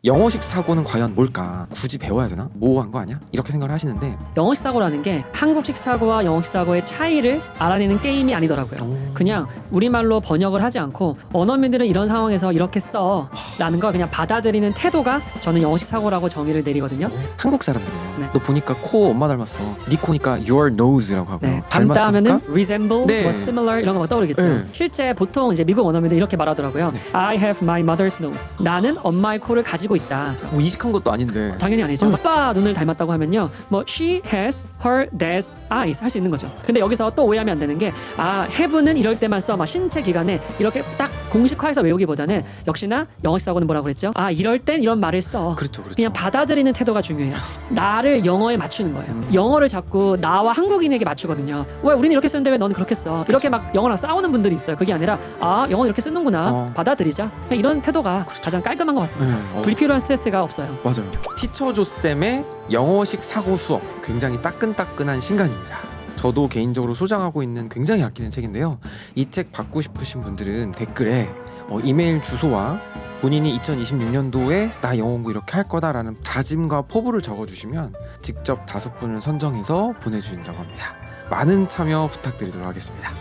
영어식 사고는 과연 뭘까? 굳이 배워야 되나? 모호한 거 아니야? 이렇게 생각을 하시는데 영어식 사고라는 게 한국식 사고와 영어식 사고의 차이를 알아내는 게임이 아니더라고요. 그냥 우리말로 번역을 하지 않고 원어민들은 이런 상황에서 이렇게 써 라는 걸 그냥 받아들이는 태도가 저는 영어식 사고라고 정의를 내리거든요. 한국 사람들이에요. 네. 너 보니까 코 엄마 닮았어. 네 코니까 your nose라고 하고요. 네, 닮다 하면은 resemble, 네. 뭐 similar 이런 거 떠오르겠죠. 네. 실제 보통 이제 미국 원어민들 이렇게 말하더라고요. I have my mother's nose. 나는 엄마의 코를 가지고 있다. 뭐 이식한 것도 아닌데. 당연히 아니죠. 아빠 눈을 닮았다고 하면요, 뭐 she has her dad's eyes 할 수 있는 거죠. 근데 여기서 또 오해하면 안 되는 게 have는 이럴 때만 써. 막 신체 기간에 이렇게 딱 공식화해서 외우기보다는 역시나 영어식 사고는 뭐라고 그랬죠? 이럴 땐 이런 말을 써. 그렇죠, 그렇죠. 그냥 받아들이는 태도가 중요해요. 나를 영어에 맞추는 거예요. 영어를 자꾸 나와 한국인에게 맞추거든요. 왜 우리는 이렇게 쓰는데 왜 너는 그렇게 써? 이렇게 막 영어랑 싸우는 분들이 있어요. 그게 아니라 영어 이렇게 쓰는구나. 받아들이자. 그냥 이런 태도가 가장 깔끔한 것 같습니다. 불필요한 스트레스가 없어요. 맞아요. 티처 조쌤의 영어식 사고 수업 굉장히 따끈따끈한 신간입니다. 저도 개인적으로 소장하고 있는 굉장히 아끼는 책인데요. 이 책 받고 싶으신 분들은 댓글에 이메일 주소와 본인이 2026년도에 나 영어 공부 이렇게 할 거다라는 다짐과 포부를 적어주시면 직접 5분을 선정해서 보내주신다고 합니다. 많은 참여 부탁드리도록 하겠습니다.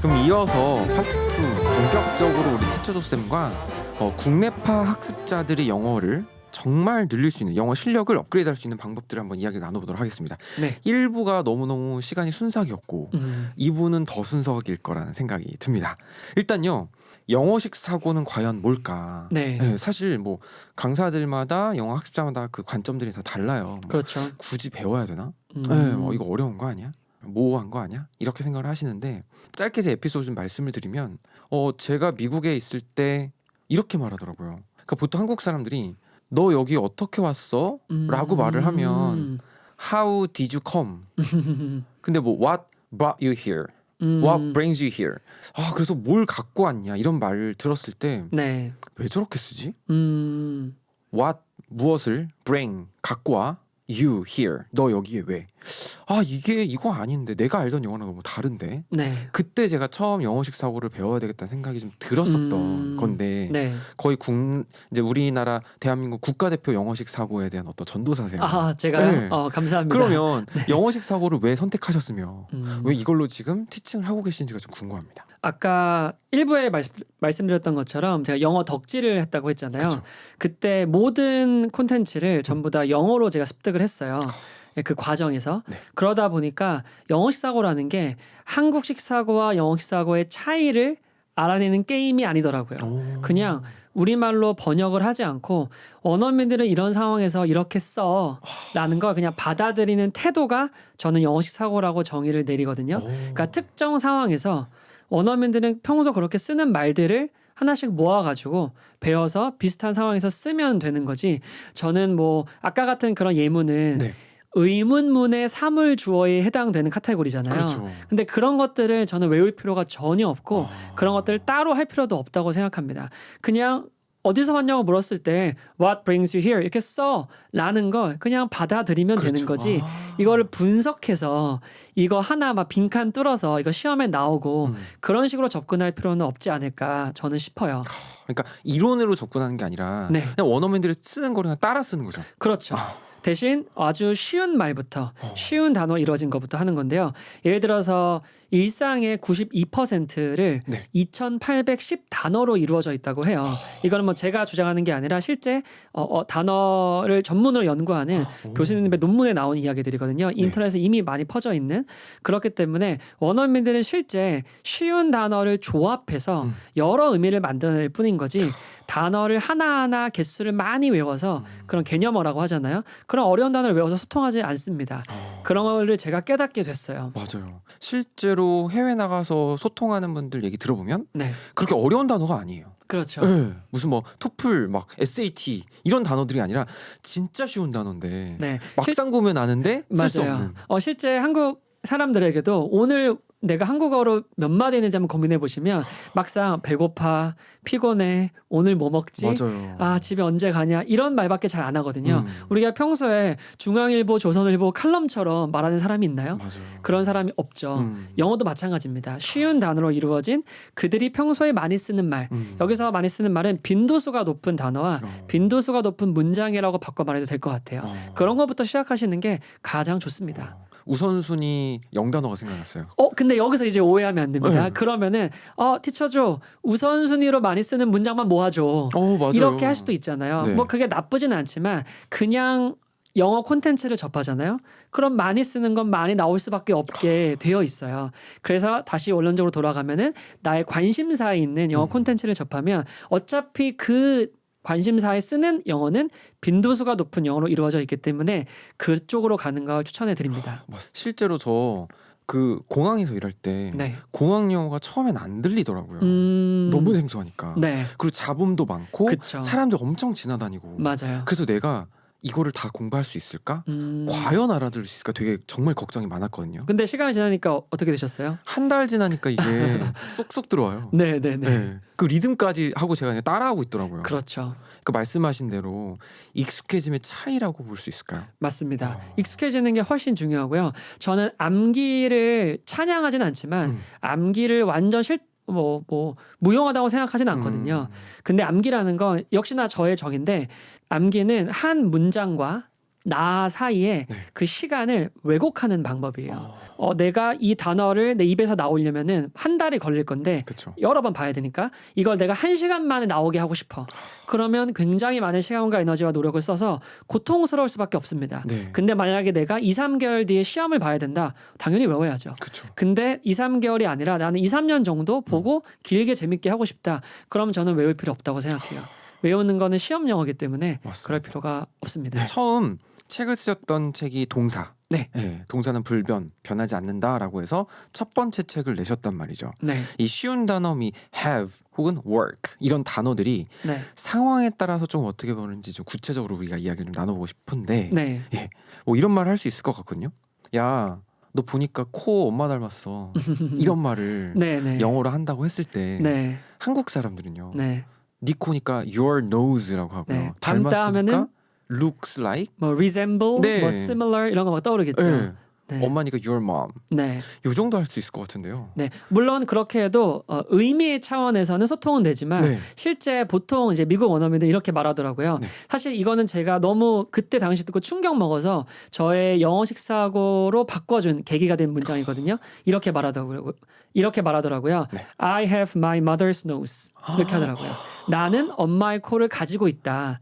그럼 이어서 파트 2 본격적으로 우리 티처 조쌤과 국내파 학습자들의 영어를 정말 늘릴 수 있는 영어 실력을 업그레이드할 수 있는 방법들을 한번 이야기 나눠보도록 하겠습니다. 네. 1부가 너무너무 시간이 순삭이었고 2부는 더 순삭일 거라는 생각이 듭니다. 일단요. 영어식 사고는 과연 뭘까? 네. 사실 뭐 강사들마다 영어 학습자마다 그 관점들이 다 달라요. 그렇죠. 굳이 배워야 되나? 이거 어려운 거 아니야? 모호한 거 아니야? 이렇게 생각을 하시는데 짧게 제 에피소드 좀 말씀을 드리면 제가 미국에 있을 때 이렇게 말하더라고요. 그러니까 보통 한국 사람들이 너 여기 어떻게 왔어? 라고 말을 하면 How did you come? 근데 뭐 What brought you here? What brings you here? 그래서 뭘 갖고 왔냐 이런 말을 들었을 때 네. 왜 저렇게 쓰지? What 무엇을 bring 갖고 와? You here 너 여기에 왜? 이거 아닌데 내가 알던 영어랑 너무 다른데. 네. 그때 제가 처음 영어식 사고를 배워야 되겠다는 생각이 좀 들었었던 건데 네. 거의 이제 우리나라 대한민국 국가대표 영어식 사고에 대한 어떤 전도사세요. 제가요? 네. 감사합니다. 그러면 영어식 사고를 왜 선택하셨으며 왜 이걸로 지금 티칭을 하고 계신지가 좀 궁금합니다. 아까 1부에 말씀드렸던 것처럼 제가 영어 덕질을 했다고 했잖아요. 그쵸. 그때 모든 콘텐츠를 전부 다 영어로 제가 습득을 했어요. 그 과정에서. 네. 그러다 보니까 영어식 사고라는 게 한국식 사고와 영어식 사고의 차이를 알아내는 게임이 아니더라고요. 그냥 우리말로 번역을 하지 않고 원어민들은 이런 상황에서 이렇게 써 라는 걸 그냥 받아들이는 태도가 저는 영어식 사고라고 정의를 내리거든요. 그러니까 특정 상황에서 원어민들은 평소 그렇게 쓰는 말들을 하나씩 모아가지고 배워서 비슷한 상황에서 쓰면 되는 거지. 저는 뭐 아까 같은 그런 예문은 네. 의문문의 사물 주어에 해당되는 카테고리잖아요. 그렇죠. 근데 그런 것들을 저는 외울 필요가 전혀 없고 그런 것들을 따로 할 필요도 없다고 생각합니다. 그냥 어디서 왔냐고 물었을 때 What brings you here? 이렇게 써 라는 걸 그냥 받아들이면 그렇죠. 되는 거지. 이거를 분석해서 이거 하나 막 빈칸 뚫어서 이거 시험에 나오고 그런 식으로 접근할 필요는 없지 않을까 저는 싶어요. 그러니까 이론으로 접근하는 게 아니라 네. 그냥 원어민들이 쓰는 거를 그냥 따라 쓰는 거죠. 그렇죠. 대신 아주 쉬운 말부터 쉬운 단어 이루어진 것부터 하는 건데요. 예를 들어서 일상의 92%를 네. 2810 단어로 이루어져 있다고 해요. 이거는 뭐 제가 주장하는 게 아니라 실제 단어를 전문으로 연구하는 교수님의 논문에 나온 이야기들이거든요. 인터넷에 이미 많이 퍼져 있는. 그렇기 때문에 원어민들은 실제 쉬운 단어를 조합해서 여러 의미를 만들어낼 뿐인 거지 단어를 하나하나 개수를 많이 외워서 그런 개념어라고 하잖아요. 그런 어려운 단어를 외워서 소통하지 않습니다. 그런 거를 제가 깨닫게 됐어요. 맞아요. 실제로 해외 나가서 소통하는 분들 얘기 들어보면 네, 그렇게 어려운 단어가 아니에요. 그렇죠. 네. 무슨 뭐 토플 막 SAT 이런 단어들이 아니라 진짜 쉬운 단어인데 네, 막상 보면 아는데 쓸 수 맞아요. 없는. 실제 한국 사람들에게도 오늘 내가 한국어로 몇 마디 있는지 한번 고민해 보시면 막상 배고파, 피곤해, 오늘 뭐 먹지? 맞아요. 아, 집에 언제 가냐? 이런 말밖에 잘 안 하거든요. 우리가 평소에 중앙일보, 조선일보 칼럼처럼 말하는 사람이 있나요? 맞아요. 그런 사람이 없죠. 영어도 마찬가지입니다. 쉬운 단어로 이루어진 그들이 평소에 많이 쓰는 말. 여기서 많이 쓰는 말은 빈도수가 높은 단어와 빈도수가 높은 문장이라고 바꿔 말해도 될 것 같아요. 그런 것부터 시작하시는 게 가장 좋습니다. 우선순위 0단어가 생각났어요. 근데 여기서 이제 오해하면 안 됩니다. 네. 그러면은 티처 우선순위로 많이 쓰는 문장만 모아줘. 맞아요. 이렇게 할 수도 있잖아요. 네. 뭐 그게 나쁘지는 않지만 그냥 영어 콘텐츠를 접하잖아요. 그럼 많이 쓰는 건 많이 나올 수밖에 없게 되어 있어요. 그래서 다시 원론적으로 돌아가면은 나의 관심사에 있는 영어 콘텐츠를 접하면 어차피 그 관심사에 쓰는 영어는 빈도수가 높은 영어로 이루어져 있기 때문에 그쪽으로 가는 걸 추천해 드립니다. 실제로 저 그 공항에서 일할 때 네. 공항 영어가 처음엔 안 들리더라고요. 너무 생소하니까. 네. 그리고 잡음도 많고 그쵸. 사람들 엄청 지나다니고. 맞아요. 그래서 내가 이거를 다 공부할 수 있을까? 과연 알아들을 수 있을까? 되게 정말 걱정이 많았거든요. 근데 시간이 지나니까 어떻게 되셨어요? 한 달 지나니까 이게 쏙쏙 들어와요. 네네네. 네. 그 리듬까지 하고 제가 그냥 따라하고 있더라고요. 그렇죠. 그 말씀하신 대로 익숙해짐의 차이라고 볼 수 있을까요? 맞습니다. 익숙해지는 게 훨씬 중요하고요. 저는 암기를 찬양하진 않지만 암기를 완전 무용하다고 생각하진 않거든요. 근데 암기라는 건 역시나 저의 정인데 암기는 한 문장과 나 사이에 네. 그 시간을 왜곡하는 방법이에요. 내가 이 단어를 내 입에서 나오려면은 한 달이 걸릴 건데 그렇죠. 여러 번 봐야 되니까 이걸 내가 1시간 만에 나오게 하고 싶어. 그러면 굉장히 많은 시간과 에너지와 노력을 써서 고통스러울 수밖에 없습니다. 네. 근데 만약에 내가 2, 3개월 뒤에 시험을 봐야 된다. 당연히 외워야죠. 그렇죠. 근데 2, 3개월이 아니라 나는 2, 3년 정도 보고 길게 재밌게 하고 싶다. 그럼 저는 외울 필요 없다고 생각해요. 외우는 거는 시험 영어이기 때문에 맞습니다. 그럴 필요가 없습니다. 처음 책을 쓰셨던 책이 동사. 네. 동사는 불변, 변하지 않는다라고 해서 첫 번째 책을 내셨단 말이죠. 네. 이 쉬운 단어미 have 혹은 work 이런 단어들이 네. 상황에 따라서 좀 어떻게 보는지 좀 구체적으로 우리가 이야기를 좀 나눠보고 싶은데 네. 뭐 이런 말을 할 수 있을 것 같거든요. 야, 너 보니까 코 엄마 닮았어. 이런 말을 네. 네. 영어로 한다고 했을 때 네. 한국 사람들은요. 네. 네 코니까 your nose라고 하고요. 네. 닮았으니까 하면은 looks like. 뭐 resemble, 네. 뭐 similar 이런 거 막 떠오르겠죠. 네. 네. 엄마니까 your mom. 네. 요 정도 할 수 있을 것 같은데요. 네. 물론 그렇게 해도 의미의 차원에서는 소통은 되지만 네. 실제 보통 이제 미국 원어민들 이렇게 말하더라고요. 네. 사실 이거는 제가 너무 그때 당시 듣고 충격 먹어서 저의 영어식 사고로 바꿔준 계기가 된 문장이거든요. 이렇게 말하더라고요. 네. I have my mother's nose. 이렇게 하더라고요. 나는 엄마의 코를 가지고 있다.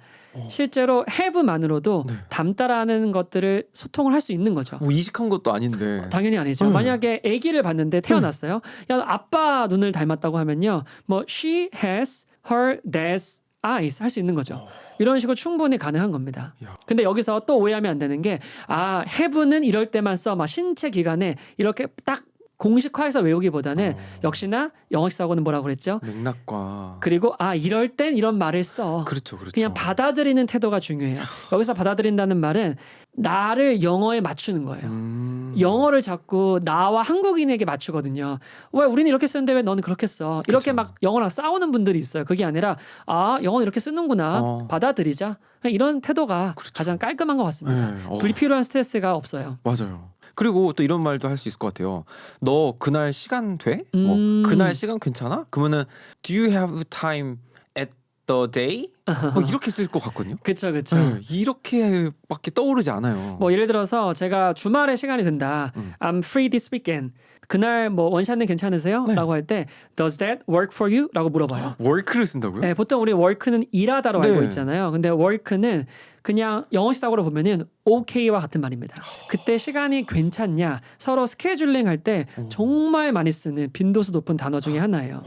실제로 have만으로도 네. 닮다라는 것들을 소통을 할 수 있는 거죠. 뭐 이식한 것도 아닌데. 당연히 아니죠. 만약에 아기를 봤는데 태어났어요. 야, 아빠 눈을 닮았다고 하면요. 뭐 she has her dad's eyes 할 수 있는 거죠. 이런 식으로 충분히 가능한 겁니다. 야. 근데 여기서 또 오해하면 안 되는 게 have는 이럴 때만 써. 막 신체 기관에 이렇게 딱 공식화해서 외우기보다는 역시나 영어식 사고는 뭐라고 그랬죠? 맥락과. 그리고 이럴 땐 이런 말을 써. 그렇죠, 그렇죠. 그냥 받아들이는 태도가 중요해요. 여기서 받아들인다는 말은 나를 영어에 맞추는 거예요. 영어를 자꾸 나와 한국인에게 맞추거든요. 왜 우리는 이렇게 쓰는데 왜 너는 그렇게 써? 이렇게 그쵸. 막 영어랑 싸우는 분들이 있어요. 그게 아니라 영어는 이렇게 쓰는구나. 받아들이자. 그냥 이런 태도가 그렇죠. 가장 깔끔한 것 같습니다. 네. 불필요한 스트레스가 없어요. 맞아요. 그리고 또 이런 말도 할 수 있을 것 같아요. 너 그날 시간 돼? 뭐 그날 시간 괜찮아? 그러면은 do you have time at the day? 뭐 이렇게 쓸 것 같거든요. 그렇죠, 그렇죠. 네, 이렇게밖에 떠오르지 않아요. 뭐 예를 들어서 제가 주말에 시간이 된다. I'm free this weekend. 그날 뭐 원샷은 괜찮으세요? 네. 라고 할 때 Does that work for you? 라고 물어봐요. work를 쓴다고요? 네, 보통 우리 work는 일하다로 네. 알고 있잖아요. 근데 work는 그냥 영어식 사고로 보면은 OK와 같은 말입니다. 그때 시간이 괜찮냐? 서로 스케줄링 할 때 정말 많이 쓰는 빈도수 높은 단어 중에 하나예요.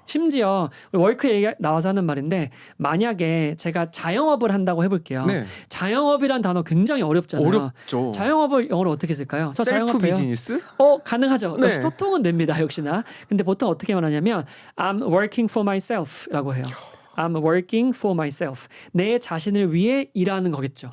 심지어 월크 얘기 나와서 하는 말인데 만약에 제가 자영업을 한다고 해볼게요. 네. 자영업이란 단어 굉장히 어렵잖아요. 어렵죠. 자영업을 영어로 어떻게 쓸까요? 저 셀프 자영업해요. 비즈니스? 가능하죠. 네. 역시 소통은 됩니다. 역시나. 근데 보통 어떻게 말하냐면 I'm working for myself라고 해요. I'm working for myself. 내 자신을 위해 일하는 거겠죠.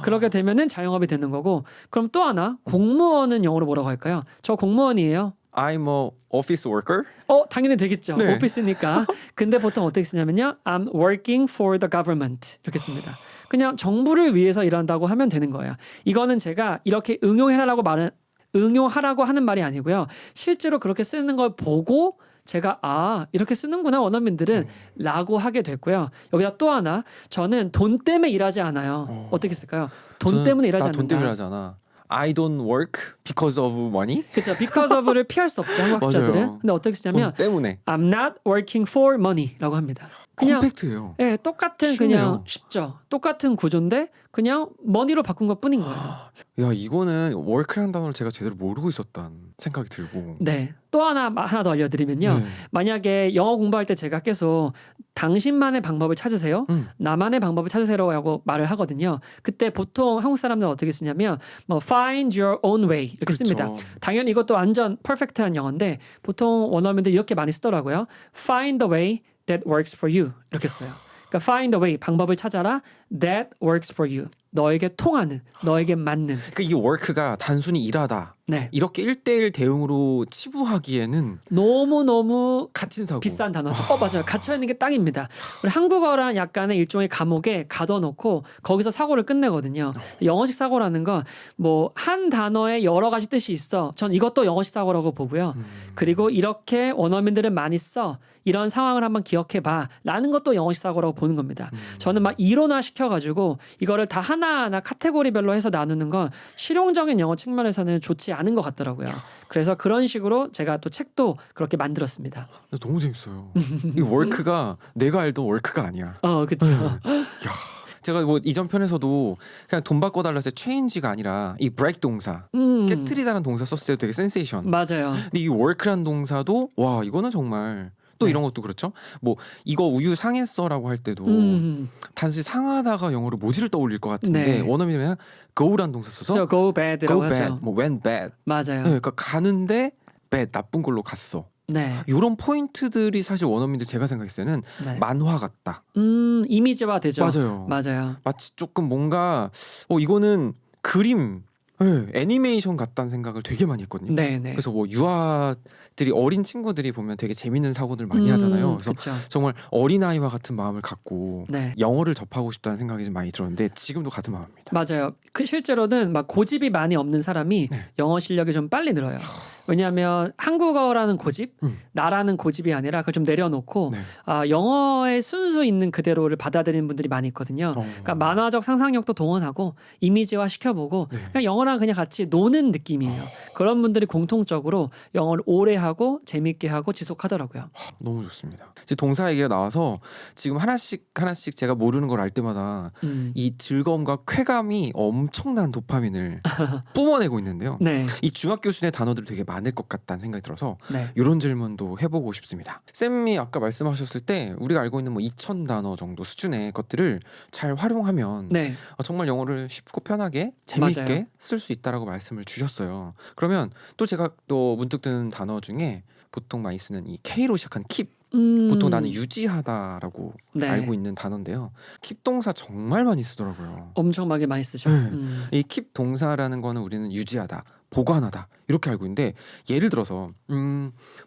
그렇게 되면은 자영업이 되는 거고. 그럼 또 하나 공무원은 영어로 뭐라고 할까요? 저 공무원이에요. I'm a office worker. 당연히 되겠죠. 네. 오피스니까. 근데 보통 어떻게 쓰냐면요. I'm working for the government 이렇게 씁니다. 그냥 정부를 위해서 일한다고 하면 되는 거예요. 이거는 제가 이렇게 응용하라고 하는 말이 아니고요. 실제로 그렇게 쓰는 걸 보고 제가 이렇게 쓰는구나 원어민들은 라고 하게 됐고요. 여기다 또 하나 저는 돈 때문에 일하지 않아요. 어떻게 쓸까요? 돈 때문에 일하지 않는다. 돈 때문에 일하지 않아. I don't work because of money. 그렇죠. because of를 피할 수 없죠. 한국 학자들은. 맞아요. 근데 어떻게 쓰냐면 돈 때문에. I'm not working for money라고 합니다. 그냥 컴팩트예요. 예, 똑같은 쉽네요. 그냥 쉽죠. 똑같은 구조인데 그냥 머니로 바꾼 것뿐인 거예요. 야 이거는 work라는 단어를 제가 제대로 모르고 있었다는 생각이 들고. 네. 또 하나 더 알려드리면요. 네. 만약에 영어 공부할 때 제가 계속 당신만의 방법을 찾으세요. 나만의 방법을 찾으세요라고 말을 하거든요. 그때 보통 한국 사람들은 어떻게 쓰냐면 뭐 find your own way 이렇게 그렇죠. 씁니다. 당연히 이것도 완전 퍼펙트한 영어인데 보통 원어민들 이렇게 많이 쓰더라고요. Find the way that works for you 이렇게 써요. 그러니까 find the way 방법을 찾아라 that works for you 너에게 통하는 너에게 맞는. 그러니까 이 work가 단순히 일하다. 네. 이렇게 1대1 대응으로 치부하기에는 너무 갇힌 사고. 비싼 단어죠. 맞아요. 갇혀 있는 게 딱입니다. 우리 한국어란 약간의 일종의 감옥에 가둬놓고 거기서 사고를 끝내거든요. 영어식 사고라는 건 뭐 한 단어에 여러 가지 뜻이 있어. 전 이것도 영어식 사고라고 보고요. 그리고 이렇게 원어민들은 많이 써. 이런 상황을 한번 기억해봐. 라는 것도 영어식 사고라고 보는 겁니다. 저는 막 이론화 시켜가지고 이거를 다 하나하나 카테고리별로 해서 나누는 건 실용적인 영어 측면에서는 좋지 않은 것 같더라고요. 그래서 그런 식으로 제가 또 책도 그렇게 만들었습니다. 너무 재밌어요. 이 work가 내가 알던 work가 아니야. 그렇죠. 제가 뭐 이전 편에서도 그냥 돈 바꿔 달라서 change가 아니라 이 break 동사, 깨트리다는 동사 썼을 때 되게 센세이션. 맞아요. 근데 이 work라는 동사도 와 이거는 정말 또 네. 이런 것도 그렇죠. 뭐 이거 우유 상했어라고 할 때도 단순히 상하다가 영어로 모지를 떠올릴 것 같은데 네. 원어민이 그냥 go라는 동사 써서 저 go bad라고 go bad, 하죠. 뭐 went bad. 맞아요. 네, 그러니까 가는데 bad 나쁜 걸로 갔어. 네. 이런 포인트들이 사실 원어민들 제가 생각했을 때는 네. 만화 같다. 이미지화 되죠. 맞아요. 마치 조금 뭔가 이거는 그림, 애니메이션 같다는 생각을 되게 많이 했거든요. 네네. 그래서 뭐 유아들이 어린 친구들이 보면 되게 재밌는 사고들 많이 하잖아요. 그래서 그쵸. 정말 어린아이와 같은 마음을 갖고 네. 영어를 접하고 싶다는 생각이 좀 많이 들었는데 지금도 같은 마음입니다. 맞아요. 그 실제로는 막 고집이 많이 없는 사람이 네. 영어 실력이 좀 빨리 늘어요. 왜냐하면 한국어라는 고집, 나라는 고집이 아니라 그걸 좀 내려놓고 네. 영어의 순수 있는 그대로를 받아들이는 분들이 많이 있거든요. 그러니까 만화적 상상력도 동원하고 이미지화 시켜보고 네. 그냥 영어랑 그냥 같이 노는 느낌이에요. 그런 분들이 공통적으로 영어를 오래 하고 재밌게 하고 지속하더라고요. 너무 좋습니다. 이제 동사 얘기가 나와서 지금 하나씩 제가 모르는 걸 알 때마다 이 즐거움과 쾌감이 엄청난 도파민을 뿜어내고 있는데요. 네. 이 중학교 수준의 단어들이 되게 많을 것 같다는 생각이 들어서 네. 이런 질문도 해보고 싶습니다. 쌤이 아까 말씀하셨을 때 우리가 알고 있는 뭐 2,000 단어 정도 수준의 것들을 잘 활용하면 네. 정말 영어를 쉽고 편하게 재미있게 맞아요. 쓸 수 있다라고 말씀을 주셨어요. 그러면 또 제가 또 문득 드는 단어 중에 보통 많이 쓰는 이 K로 시작한 keep 보통 나는 유지하다라고 네. 알고 있는 단어인데요. keep 동사 정말 많이 쓰더라고요. 엄청 많이 쓰죠. 네. 이 keep 동사라는 거는 우리는 유지하다, 보관하다 이렇게 알고 있는데 예를 들어서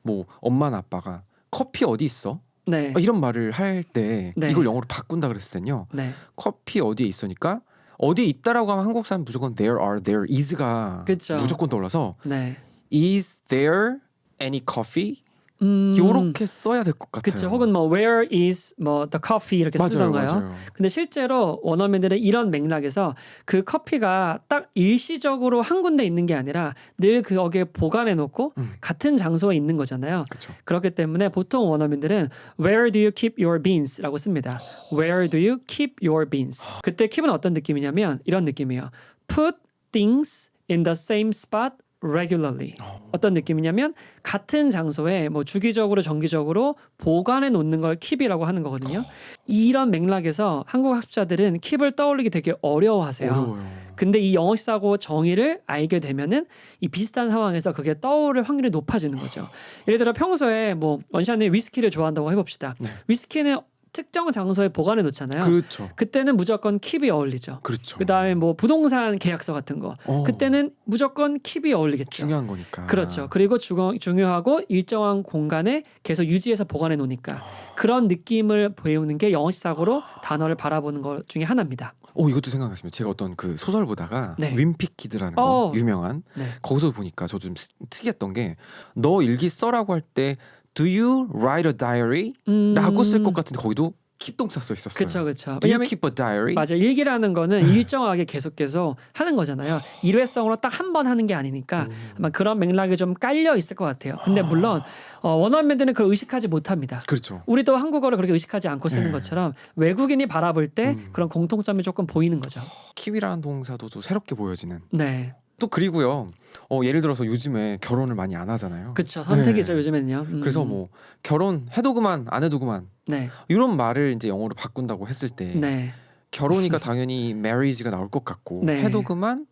뭐 엄마나 아빠가 커피 어디 있어? 네. 이런 말을 할 때 네. 이걸 영어로 바꾼다 그랬을 땐요. 네. 커피 어디에 있으니까 어디에 있다라고 하면 한국 사람 무조건 there are, there is가 그쵸. 무조건 떠올라서 네. is there any coffee? 요렇게 써야 될 것 같아요. 그렇죠. 혹은 뭐 where is 뭐 the coffee 이렇게 쓰던가요. 맞아요. 근데 실제로 원어민들은 이런 맥락에서 그 커피가 딱 일시적으로 한 군데 있는 게 아니라 늘 거기에 보관해 놓고 같은 장소에 있는 거잖아요. 그렇죠. 그렇기 때문에 보통 원어민들은 where do you keep your beans라고 씁니다. Where do you keep your beans? 그때 keep은 어떤 느낌이냐면 이런 느낌이에요. Put things in the same spot regularly. 어떤 느낌이냐면 같은 장소에 뭐 주기적으로 정기적으로 보관해 놓는 걸 keep이라고 하는 거거든요. 이런 맥락에서 한국 학습자들은 keep을 떠올리기 되게 어려워하세요. 어려워요. 근데 이 영어식 사고 정의를 알게 되면은 이 비슷한 상황에서 그게 떠오를 확률이 높아지는 거죠. 예를 들어 평소에 뭐 원샷님 위스키를 좋아한다고 해봅시다. 네. 위스키는 특정 장소에 보관해 놓잖아요. 그렇죠. 그때는 무조건 킵이 어울리죠. 그렇죠. 그다음에 뭐 부동산 계약서 같은 거 그때는 무조건 킵이 어울리겠죠. 중요한 거니까. 그렇죠. 그리고 중요하고 일정한 공간에 계속 유지해서 보관해 놓으니까 그런 느낌을 배우는 게 영어식 사고로 단어를 바라보는 것 중에 하나입니다. 이것도 생각났습니다. 제가 어떤 그 소설 보다가 네. 윈픽키드라는 거 유명한 네. 거기서 보니까 저 좀 특이했던 게 너 일기 써라고 할 때 Do you write a diary? 라고 쓸 것 같은데 거기도 킵 동사 써 있었어요. 그렇죠. Do you keep a diary? 맞아. 일기라는 거는 일정하게 계속 하는 거잖아요. 일회성으로 딱 한 번 하는 게 아니니까 아마 그런 맥락이 좀 깔려 있을 것 같아요. 근데 물론 원어민들은 그걸 의식하지 못합니다. 그렇죠. 우리도 한국어를 그렇게 의식하지 않고 쓰는 네. 것처럼 외국인이 바라볼 때 그런 공통점이 조금 보이는 거죠. 킵이라는 동사도 또 새롭게 보여지는. 네. 또 그리고요. 예를 들어서 요즘에 결혼을 많이 안 하잖아요. 그렇죠. 선택이죠. 네. 요즘에는요. 그래서 뭐 결혼해도 그만 안 해도 그만 네. 이런 말을 이제 영어로 바꾼다고 했을 때 네. 결혼이가 당연히 marriage가 나올 것 같고 네. 해도 그만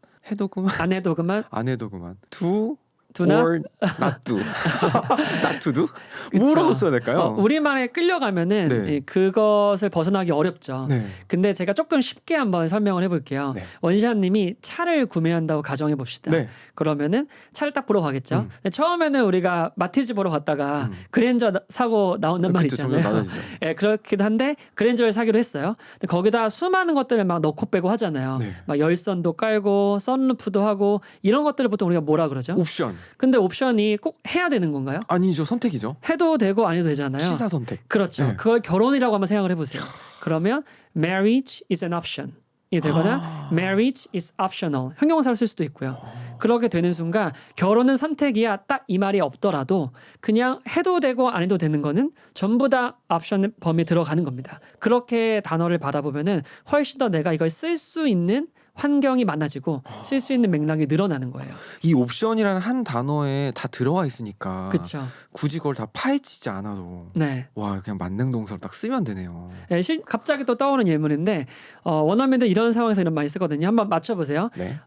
안 해도 그만 안 해도 그만 do 두나 or not do not to do 그쵸. 뭐라고 써야 될까요? 우리말에 끌려가면은 네. 그것을 벗어나기 어렵죠. 네. 근데 제가 조금 쉽게 한번 설명을 해볼게요. 네. 원샷님이 차를 구매한다고 가정해 봅시다. 네. 그러면은 차를 딱 보러 가겠죠. 근데 처음에는 우리가 마티즈 보러 갔다가 그랜저 사고 나온단 말 그쵸, 점점 있잖아요. 낮아지죠. 예, 그렇기도 한데 그랜저를 사기로 했어요. 근데 거기다 수많은 것들을 막 넣고 빼고 하잖아요. 네. 막 열선도 깔고 선루프도 하고 이런 것들을 보통 우리가 뭐라 그러죠? 옵션 근데 옵션이 꼭 해야 되는 건가요? 아니죠, 선택이죠. 해도 되고 안 해도 되잖아요. 시사 선택. 그렇죠. 네. 그걸 결혼이라고 한번 생각을 해보세요. 그러면 marriage is an option 이 되거나 marriage is optional 형용사를 쓸 수도 있고요. 그렇게 되는 순간 결혼은 선택이야 딱 이 말이 없더라도 그냥 해도 되고 안 해도 되는 거는 전부 다 옵션 범위에 들어가는 겁니다. 그렇게 단어를 바라보면은 훨씬 더 내가 이걸 쓸 수 있는 환경이 많아지고 쓸 수 있는 맥락이 늘어나는 거예요. 이 옵션이라는 한 단어에 다 들어와 있으니까 그렇죠. 굳이 그걸 다 파헤치지 않아도 네. 와 그냥 만능 동사로 딱 쓰면 되네요. 예, 갑자기 또 떠오르는 예문인데 원어민들 이런 상황에서 이런 말 쓰거든요. 한번 맞춰보세요. 네.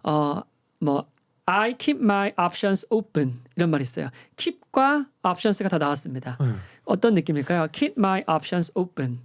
뭐 I keep my options open 이런 말이 있어요. keep과 options가 다 나왔습니다. 어떤 느낌일까요? keep my options open.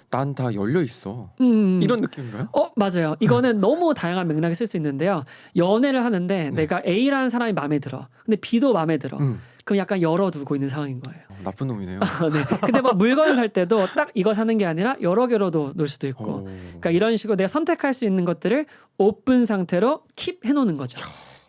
난 다 열려 있어. 이런 느낌인가요? 맞아요. 이거는 너무 다양한 맥락에 쓸 수 있는데요. 연애를 하는데 내가 A라는 사람이 마음에 들어. 근데 B도 마음에 들어. 그럼 약간 열어두고 있는 상황인 거예요. 나쁜 놈이네요. 네. 근데 뭐 물건 살 때도 딱 이거 사는 게 아니라 여러 개로도 놓을 수도 있고. 그러니까 이런 식으로 내가 선택할 수 있는 것들을 오픈 상태로 keep 해놓는 거죠.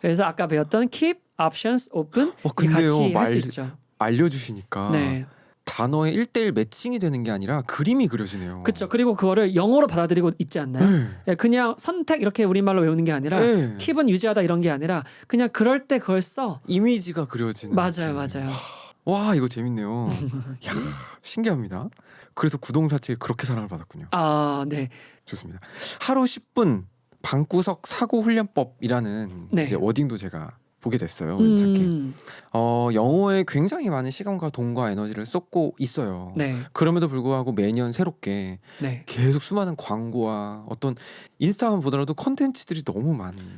그래서 아까 배웠던 keep options open 근데요, 같이 할 수 있죠. 알려주시니까 네. 단어의 1:1 매칭이 되는 게 아니라 그림이 그려지네요. 그렇죠. 그리고 그거를 영어로 받아들이고 있지 않나요? 예, 그냥 선택 이렇게 우리말로 외우는 게 아니라 네. 킵은 유지하다 이런 게 아니라 그냥 그럴 때 그걸 써. 이미지가 그려지는. 맞아요. 와 이거 재밌네요. 야, 신기합니다. 그래서 구동사체에 그렇게 사랑을 받았군요. 네. 좋습니다. 하루 10분 방구석 사고 훈련법이라는 네. 이제 워딩도 제가 보게 됐어요. 우연찮게. 영어에 굉장히 많은 시간과 돈과 에너지를 쏟고 있어요. 네. 그럼에도 불구하고 매년 새롭게 네. 계속 수많은 광고와 어떤 인스타만 보더라도 컨텐츠들이 너무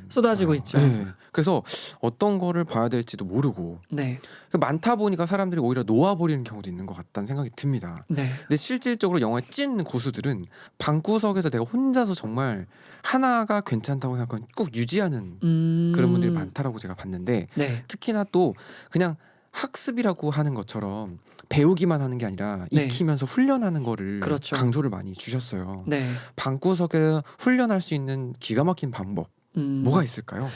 쏟아지고 있죠. 네. 그래서 어떤 거를 봐야 될지도 모르고 네. 많다 보니까 사람들이 오히려 놓아버리는 경우도 있는 것 같다는 생각이 듭니다. 네. 근데 실질적으로 영어의 찐 고수들은 방구석에서 내가 혼자서 정말 하나가 괜찮다고 생각하면 꼭 유지하는 그런 분들이 많다라고 제가 봤는데 네. 특히나 또 그냥 학습이라고 하는 것처럼 배우기만 하는 게 아니라 네. 익히면서 훈련하는 거를 그렇죠. 강조를 많이 주셨어요. 네. 방구석에 훈련할 수 있는 기가 막힌 방법 뭐가 있을까요?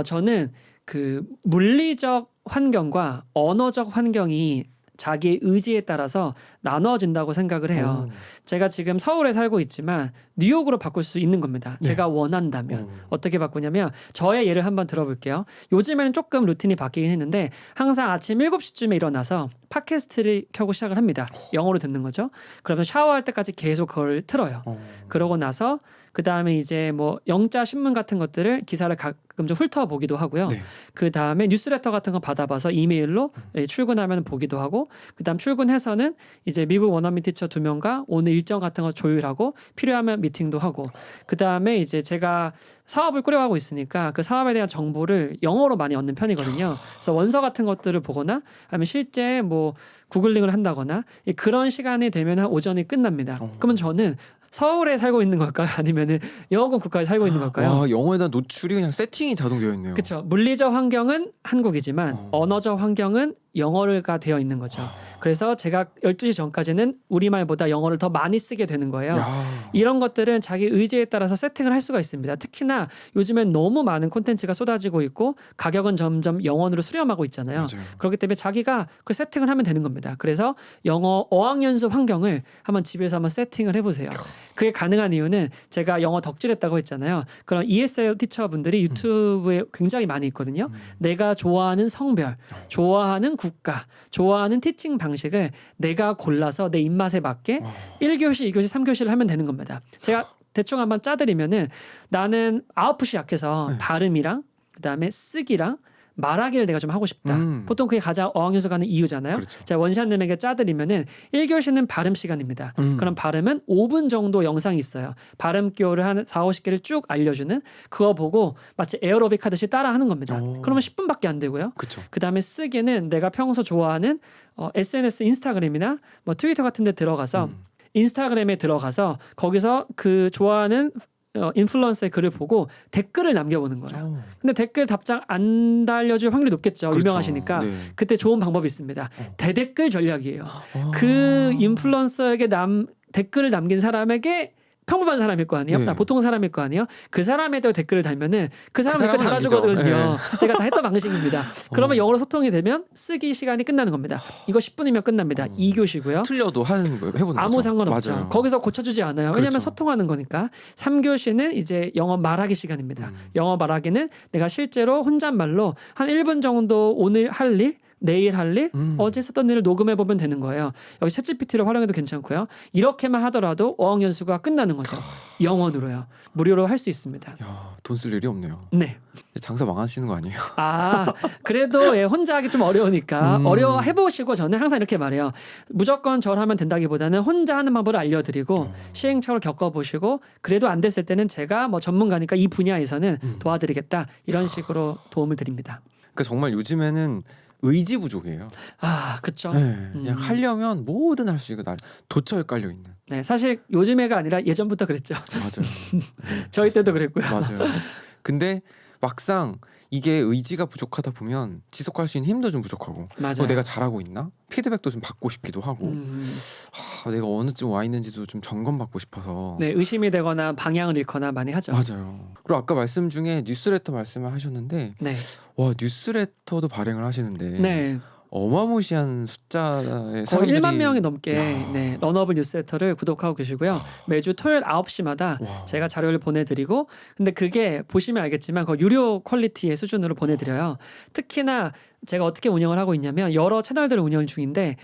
저는 그 물리적 환경과 언어적 환경이 자기의 의지에 따라서 나눠진다고 생각을 해요. 제가 지금 서울에 살고 있지만 뉴욕으로 바꿀 수 있는 겁니다. 네. 제가 원한다면. 어떻게 바꾸냐면 저의 예를 한번 들어볼게요. 요즘에는 조금 루틴이 바뀌긴 했는데 항상 아침 7시쯤에 일어나서 팟캐스트를 켜고 시작을 합니다. 영어로 듣는 거죠. 그러면 샤워할 때까지 계속 그걸 틀어요. 그러고 나서 그 다음에 이제 뭐 영자 신문 같은 것들을 기사를 가끔 좀 훑어보기도 하고요. 네. 그 다음에 뉴스레터 같은 거 받아봐서 이메일로 출근하면 보기도 하고 그 다음 출근해서는 이제 미국 원어민 티처 2명과 오늘 일정 같은 거 조율하고 필요하면 미팅도 하고 그 다음에 이제 제가 사업을 꾸려가고 있으니까 그 사업에 대한 정보를 영어로 많이 얻는 편이거든요. 그래서 원서 같은 것들을 보거나 아니면 실제 뭐 구글링을 한다거나 그런 시간이 되면 한 오전이 끝납니다. 그러면 저는 서울에 살고 있는 걸까요? 아니면은 영어권 국가에 살고 있는 걸까요? 와, 영어에 대한 노출이 그냥 세팅이 자동되어 있네요. 그렇죠. 물리적 환경은 한국이지만 언어적 환경은 영어가 되어 있는 거죠. 그래서 제가 12시 전까지는 우리말보다 영어를 더 많이 쓰게 되는 거예요. 야. 이런 것들은 자기 의지에 따라서 세팅을 할 수가 있습니다. 특히나 요즘엔 너무 많은 콘텐츠가 쏟아지고 있고 가격은 점점 영원으로 수렴하고 있잖아요. 맞아요. 그렇기 때문에 자기가 그 세팅을 하면 되는 겁니다. 그래서 영어 어학연수 환경을 한번 집에서 한번 세팅을 해보세요. 그게 가능한 이유는 제가 영어 덕질했다고 했잖아요. 그런 ESL 티처분들이 유튜브에 굉장히 많이 있거든요. 내가 좋아하는 성별, 좋아하는 국가, 좋아하는 티칭 방식을 내가 골라서 내 입맛에 맞게 1교시, 2교시, 3교시를 하면 되는 겁니다. 제가 대충 한번 짜드리면은 나는 아웃풋이 약해서 발음이랑 그다음에 쓰기랑 말하기를 내가 좀 하고 싶다. 보통 그게 가장 어학연수 가는 이유잖아요. 그렇죠. 제가 원샷님에게 짜드리면은 1교시는 발음 시간입니다. 그럼 발음은 5분 정도 영상이 있어요. 발음교를 한 4, 50개를 쭉 알려주는 그거 보고 마치 에어로빅 하듯이 따라하는 겁니다. 그러면 10분밖에 안 되고요. 그렇죠. 그다음에 쓰기는 내가 평소 좋아하는 SNS 인스타그램이나 뭐 트위터 같은 데 들어가서 인스타그램에 들어가서 거기서 그 좋아하는 인플루언서의 글을 보고 댓글을 남겨보는 거예요. 근데 댓글 답장 안 달려줄 확률이 높겠죠. 그렇죠. 유명하시니까. 네. 그때 좋은 방법이 있습니다. 대댓글 전략이에요. 그 인플루언서에게 댓글을 남긴 사람에게 평범한 사람일 거 아니에요? 네. 보통 사람일 거 아니에요? 그 사람에도 댓글을 달면은 그 사람 댓글 사람은 달아주거든요. 남기죠. 제가 다 했던 방식입니다. 그러면 영어로 소통이 되면 쓰기 시간이 끝나는 겁니다. 이거 10분이면 끝납니다. 2교시고요. 틀려도 하는 거 해보는 아무 거죠. 상관없죠. 맞아요. 거기서 고쳐주지 않아요. 왜냐하면 그렇죠. 소통하는 거니까. 3교시는 이제 영어 말하기 시간입니다. 영어 말하기는 내가 실제로 혼잣말로 한 1분 정도 오늘 할 일, 내일 할 일, 어제 썼던 일을 녹음해 보면 되는 거예요. 여기 챗GPT를 활용해도 괜찮고요. 이렇게만 하더라도 어학연수가 끝나는 거죠. 영원으로요. 무료로 할 수 있습니다. 야, 돈 쓸 일이 없네요. 네. 장사 망하시는 거 아니에요? 아, 그래도 혼자 하기 좀 어려우니까 어려워 해보시고 저는 항상 이렇게 말해요. 무조건 저를 하면 된다기보다는 혼자 하는 방법을 알려드리고 시행착오를 겪어보시고 그래도 안 됐을 때는 제가 뭐 전문가니까 이 분야에서는 도와드리겠다 이런 식으로 도움을 드립니다. 그러니까 정말 요즘에는 의지 부족이에요. 아, 그렇죠. 네, 그냥 하려면 뭐든 할 수 있고 도처에 깔려 있는. 네, 사실 요즘에가 아니라 예전부터 그랬죠. 맞아요. 저희 때도 그랬고요. 맞아요. 근데 막상 이게 의지가 부족하다 보면 지속할 수 있는 힘도 좀 부족하고 맞아요. 내가 잘하고 있나? 피드백도 좀 받고 싶기도 하고 내가 어느쯤 와 있는지도 좀 점검받고 싶어서 네, 의심이 되거나 방향을 잃거나 많이 하죠. 맞아요. 그리고 아까 말씀 중에 뉴스레터 말씀을 하셨는데 네, 와 뉴스레터도 발행을 하시는데 네. 어마무시한 숫자의 거의 사람들이 1만 명이 넘게 야. 네, 런어블 뉴스레터를 구독하고 계시고요. 매주 토요일 9시마다 와. 제가 자료를 보내드리고 근데 그게 보시면 알겠지만 그 유료 퀄리티의 수준으로 보내드려요. 특히나 제가 어떻게 운영을 하고 있냐면 여러 채널들을 운영 중인데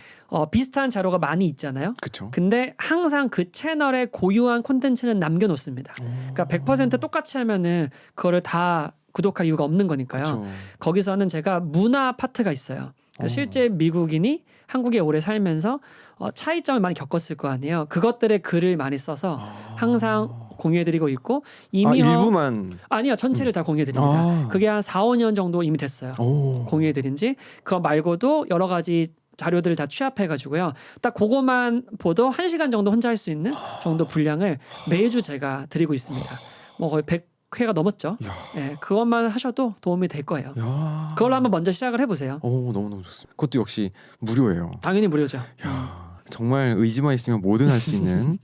비슷한 자료가 많이 있잖아요. 그렇죠. 근데 항상 그 채널의 고유한 콘텐츠는 남겨놓습니다. 그러니까 100% 똑같이 하면은 그거를 다 구독할 이유가 없는 거니까요. 그렇죠. 거기서는 제가 문화 파트가 있어요. 그러니까 실제 미국인이 한국에 오래 살면서 차이점을 많이 겪었을 거 아니에요. 그것들의 글을 많이 써서 항상 공유해드리고 있고 이미 일부만 아니요 전체를 다 공유해드립니다. 그게 한 4, 5년 정도 이미 됐어요. 오. 공유해드린지 그거 말고도 여러 가지 자료들을 다 취합해가지고요. 딱 그거만 보도 1시간 정도 혼자 할 수 있는 정도 분량을 매주 제가 드리고 있습니다. 뭐 거의 100회가 넘었죠. 야. 네, 그것만 하셔도 도움이 될 거예요. 야. 그걸로 한번 먼저 시작을 해보세요. 오, 너무너무 좋습니다. 그것도 역시 무료예요. 당연히 무료죠. 야, 정말 의지만 있으면 뭐든 할 수 있는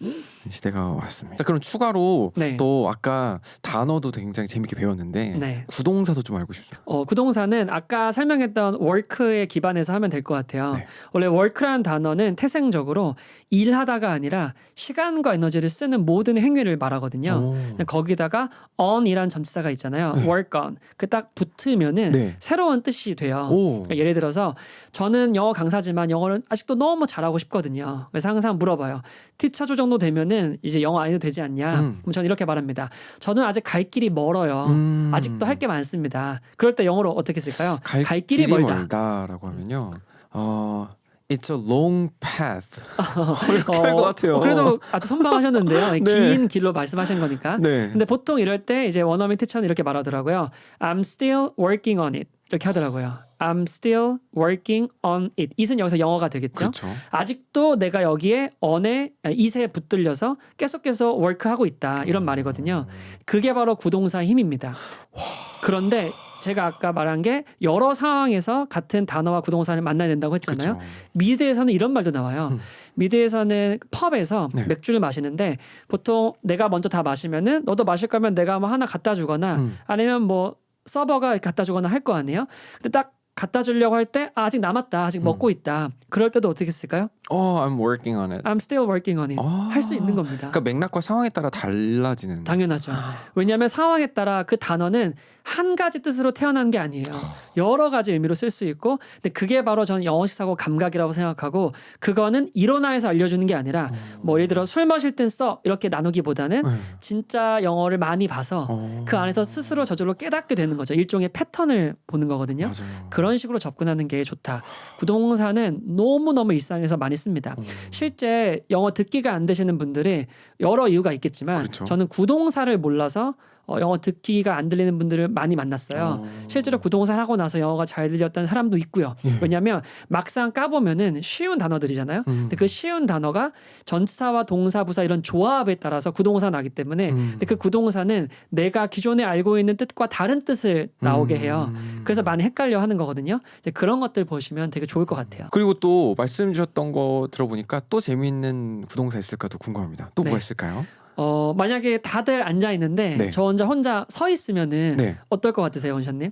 시대가 왔습니다. 자, 그럼 추가로 네. 또 아까 단어도 굉장히 재밌게 배웠는데 네. 구동사도 좀 알고 싶습니다. 구동사는 아까 설명했던 work에 기반해서 하면 될 것 같아요. 네. 원래 work라는 단어는 태생적으로 일하다가 아니라 시간과 에너지를 쓰는 모든 행위를 말하거든요. 오. 거기다가 on이란 전치사가 있잖아요. work on. 그 딱 붙으면은 네. 새로운 뜻이 돼요. 오. 그러니까 예를 들어서 저는 영어 강사지만 영어를 아직도 너무 잘하고 싶거든요. 그래서 항상 물어봐요. 티처조 정도 되면은 이제 영어 안 해도 되지 않냐? 그럼 저는 이렇게 말합니다. 저는 아직 갈 길이 멀어요. 아직도 할 게 많습니다. 그럴 때 영어로 어떻게 쓸까요? 갈 길이 멀다라고 하면요. It's a long path. 이렇게 할 것 같아요. 그래도 아주 선방하셨는데요. 네. 긴 길로 말씀하신 거니까. 네. 근데 보통 이럴 때 이제 원어민 티처는 이렇게 말하더라고요. I'm still working on it. 이렇게 하더라고요. I'm still working on it. it은 여기서 영어가 되겠죠. 그렇죠. 아직도 내가 여기에 on에 it에 붙들려서 계속 work하고 있다. 이런 말이거든요. 그게 바로 구동사의 힘입니다. 그런데 제가 아까 말한 게 여러 상황에서 같은 단어와 구동사를 만나야 된다고 했잖아요. 그렇죠. 미드에서는 이런 말도 나와요. 미드에서는 펍에서 네. 맥주를 마시는데 보통 내가 먼저 다 마시면은 너도 마실 거면 내가 뭐 하나 갖다 주거나 아니면 뭐 서버가 갖다 주거나 할 거 아니에요. 근데 딱 갖다 주려고 할 때 아직 남았다. 아직 먹고 있다. 그럴 때도 어떻게 쓸까요? I'm working on it. I'm still working on it. 할 수 있는 겁니다. 그러니까 맥락과 상황에 따라 달라지는. 당연하죠. 왜냐하면 상황에 따라 그 단어는 한 가지 뜻으로 태어난 게 아니에요. 여러 가지 의미로 쓸 수 있고, 근데 그게 바로 저는 영어식 사고 감각이라고 생각하고, 그거는 일어나에서 알려주는 게 아니라 뭐 예를 들어 술 마실 땐 써 이렇게 나누기보다는 진짜 영어를 많이 봐서 그 안에서 스스로 저절로 깨닫게 되는 거죠. 일종의 패턴을 보는 거거든요. 맞아요. 그런 식으로 접근하는 게 좋다. 구동사는 너무너무 일상에서 많이 씁니다. 실제 영어 듣기가 안 되시는 분들이 여러 이유가 있겠지만 그렇죠. 저는 구동사를 몰라서 영어 듣기가 안 들리는 분들을 많이 만났어요. 실제로 구동사를 하고 나서 영어가 잘 들렸다는 사람도 있고요. 왜냐하면 막상 까보면은 쉬운 단어들이잖아요. 근데 그 쉬운 단어가 전치사와 동사, 부사 이런 조합에 따라서 구동사 나기 때문에 근데 그 구동사는 내가 기존에 알고 있는 뜻과 다른 뜻을 나오게 해요. 그래서 많이 헷갈려 하는 거거든요. 이제 그런 것들 보시면 되게 좋을 것 같아요. 그리고 또 말씀 주셨던 거 들어보니까 또 재미있는 구동사 있을까도 궁금합니다. 또 네. 뭐가 있을까요? 만약에 다들 앉아 있는데 네. 저 혼자 서 있으면은 네. 어떨 것 같으세요, 원샷님?